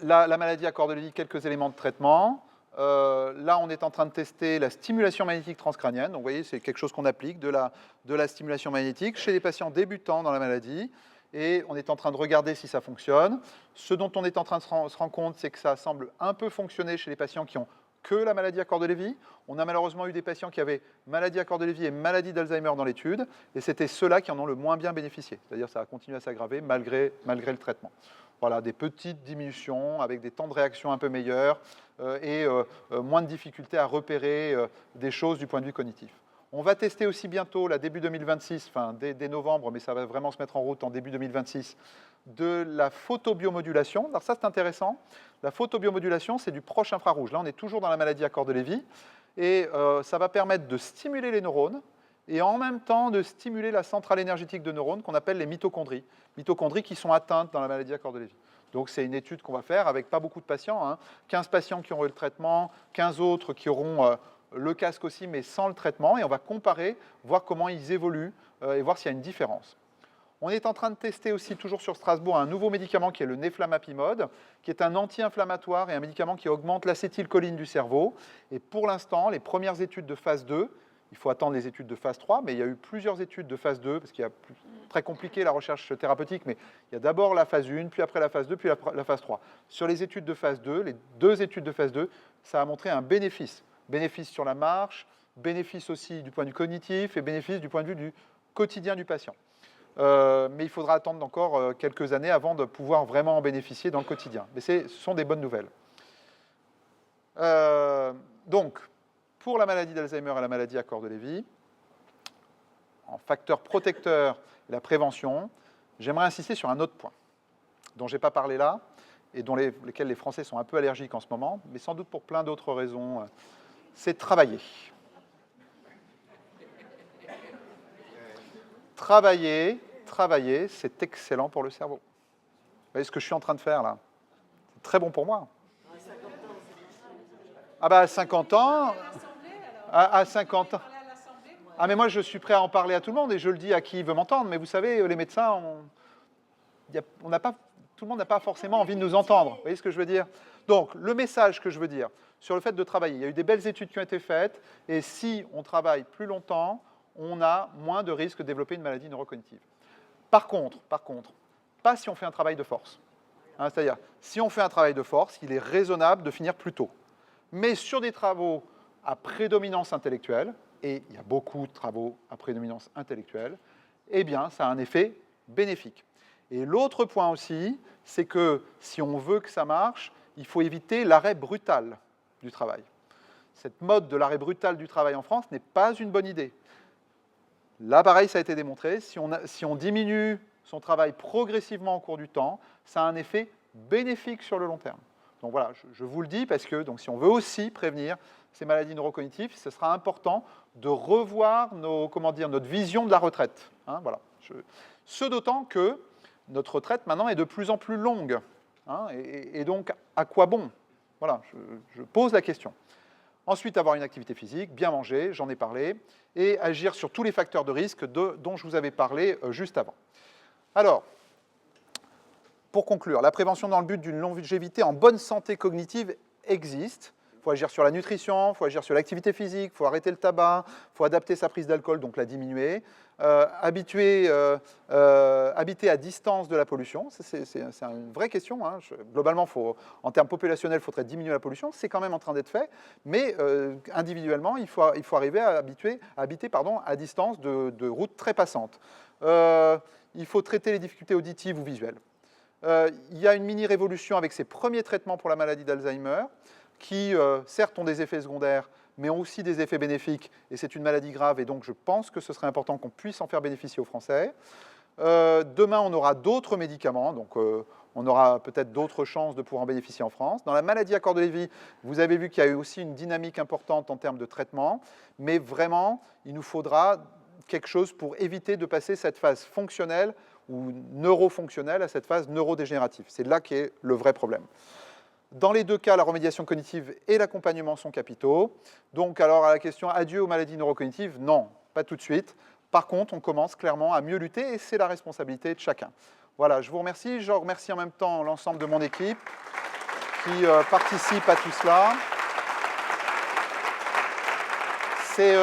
La maladie à corps de Levy, quelques éléments de traitement. Là, on est en train de tester la stimulation magnétique transcrânienne. Donc, vous voyez, c'est quelque chose qu'on applique, de la stimulation magnétique chez les patients débutants dans la maladie. Et on est en train de regarder si ça fonctionne. Ce dont on est en train de se rendre compte, c'est que ça semble un peu fonctionner chez les patients qui ont que la maladie à corps de Levy. On a malheureusement eu des patients qui avaient maladie à corps de Levy et maladie d'Alzheimer dans l'étude. Et c'était ceux-là qui en ont le moins bien bénéficié. C'est-à-dire que ça a continué à s'aggraver malgré le traitement. Voilà, des petites diminutions avec des temps de réaction un peu meilleurs et moins de difficultés à repérer des choses du point de vue cognitif. On va tester aussi bientôt, là, début 2026, enfin dès novembre, mais ça va vraiment se mettre en route en début 2026, de la photobiomodulation. Alors ça, c'est intéressant. La photobiomodulation, c'est du proche infrarouge. Là, on est toujours dans la maladie à corps de Levy. Et ça va permettre de stimuler les neurones et en même temps de stimuler la centrale énergétique de neurones qu'on appelle les mitochondries. Mitochondries qui sont atteintes dans la maladie à corps de Levy. Donc c'est une étude qu'on va faire avec pas beaucoup de patients. Hein. 15 patients qui auront eu le traitement, 15 autres qui auront le casque aussi, mais sans le traitement. Et on va comparer, voir comment ils évoluent et voir s'il y a une différence. On est en train de tester aussi, toujours sur Strasbourg, un nouveau médicament qui est le neflamapimod, qui est un anti-inflammatoire et un médicament qui augmente l'acétylcholine du cerveau. Et pour l'instant, les premières études de phase 2, il faut attendre les études de phase 3, mais il y a eu plusieurs études de phase 2, parce qu'il y a très compliqué la recherche thérapeutique, mais il y a d'abord la phase 1, puis après la phase 2, puis la phase 3. Sur les études de phase 2, les 2 études de phase 2, ça a montré un bénéfice. Bénéfice sur la marche, bénéfice aussi du point de vue cognitif et bénéfice du point de vue du quotidien du patient. Mais il faudra attendre encore quelques années avant de pouvoir vraiment en bénéficier dans le quotidien. Mais ce sont des bonnes nouvelles. Donc, pour la maladie d'Alzheimer et la maladie à corps de Levy, en facteur protecteur et la prévention, j'aimerais insister sur un autre point dont je n'ai pas parlé là et dont lesquels les Français sont un peu allergiques en ce moment, mais sans doute pour plein d'autres raisons, c'est travailler. Travailler, c'est excellent pour le cerveau. Vous voyez ce que je suis en train de faire là? C'est très bon pour moi. Ah bah à 50 ans, à 50 ans. Ah mais moi je suis prêt à en parler à tout le monde et je le dis à qui veut m'entendre. Mais vous savez, les médecins, tout le monde n'a pas forcément envie de nous entendre. Vous voyez ce que je veux dire? Donc le message que je veux dire sur le fait de travailler, il y a eu des belles études qui ont été faites et si on travaille plus longtemps, on a moins de risques de développer une maladie neurocognitive. Par contre, pas si on fait un travail de force. Hein, c'est-à-dire, si on fait un travail de force, il est raisonnable de finir plus tôt. Mais sur des travaux à prédominance intellectuelle, et il y a beaucoup de travaux à prédominance intellectuelle, eh bien, ça a un effet bénéfique. Et l'autre point aussi, c'est que si on veut que ça marche, il faut éviter l'arrêt brutal du travail. Cette mode de l'arrêt brutal du travail en France n'est pas une bonne idée. Là, pareil, ça a été démontré, si on diminue son travail progressivement au cours du temps, ça a un effet bénéfique sur le long terme. Donc voilà, je vous le dis parce que donc, si on veut aussi prévenir ces maladies neurocognitives, ce sera important de revoir notre vision de la retraite. Hein, voilà. Ce d'autant que notre retraite maintenant est de plus en plus longue. Hein, et donc, à quoi bon? Voilà, je pose la question. Ensuite, avoir une activité physique, bien manger, j'en ai parlé, et agir sur tous les facteurs de risque dont je vous avais parlé juste avant. Alors, pour conclure, la prévention dans le but d'une longévité en bonne santé cognitive existe. Il faut agir sur la nutrition, il faut agir sur l'activité physique, il faut arrêter le tabac, il faut adapter sa prise d'alcool, donc la diminuer. Habiter à distance de la pollution, c'est une vraie question. Hein. Globalement, en termes populationnels, il faudrait diminuer la pollution. C'est quand même en train d'être fait, mais individuellement, il faut arriver à habiter à distance de routes très passantes. Il faut traiter les difficultés auditives ou visuelles. Il y a une mini-révolution avec ces premiers traitements pour la maladie d'Alzheimer, qui, certes, ont des effets secondaires, mais ont aussi des effets bénéfiques, et c'est une maladie grave, et donc je pense que ce serait important qu'on puisse en faire bénéficier aux Français. Demain, on aura d'autres médicaments, donc on aura peut-être d'autres chances de pouvoir en bénéficier en France. Dans la maladie à corps de Lévy, vous avez vu qu'il y a eu aussi une dynamique importante en termes de traitement, mais vraiment, il nous faudra quelque chose pour éviter de passer cette phase fonctionnelle ou neurofonctionnelle à cette phase neurodégénérative. C'est là qu'est le vrai problème. Dans les deux cas, la remédiation cognitive et l'accompagnement sont capitaux. Donc, alors, à la question adieu aux maladies neurocognitives, non, pas tout de suite. Par contre, on commence clairement à mieux lutter et c'est la responsabilité de chacun. Voilà, je vous remercie. Je remercie en même temps l'ensemble de mon équipe qui participe à tout cela. C'est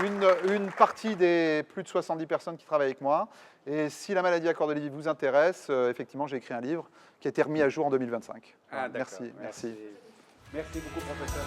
une partie des plus de 70 personnes qui travaillent avec moi. Et si la maladie à corps de Lévy vous intéresse, effectivement, j'ai écrit un livre qui a été remis à jour en 2025. Ah, merci. Merci beaucoup, professeur.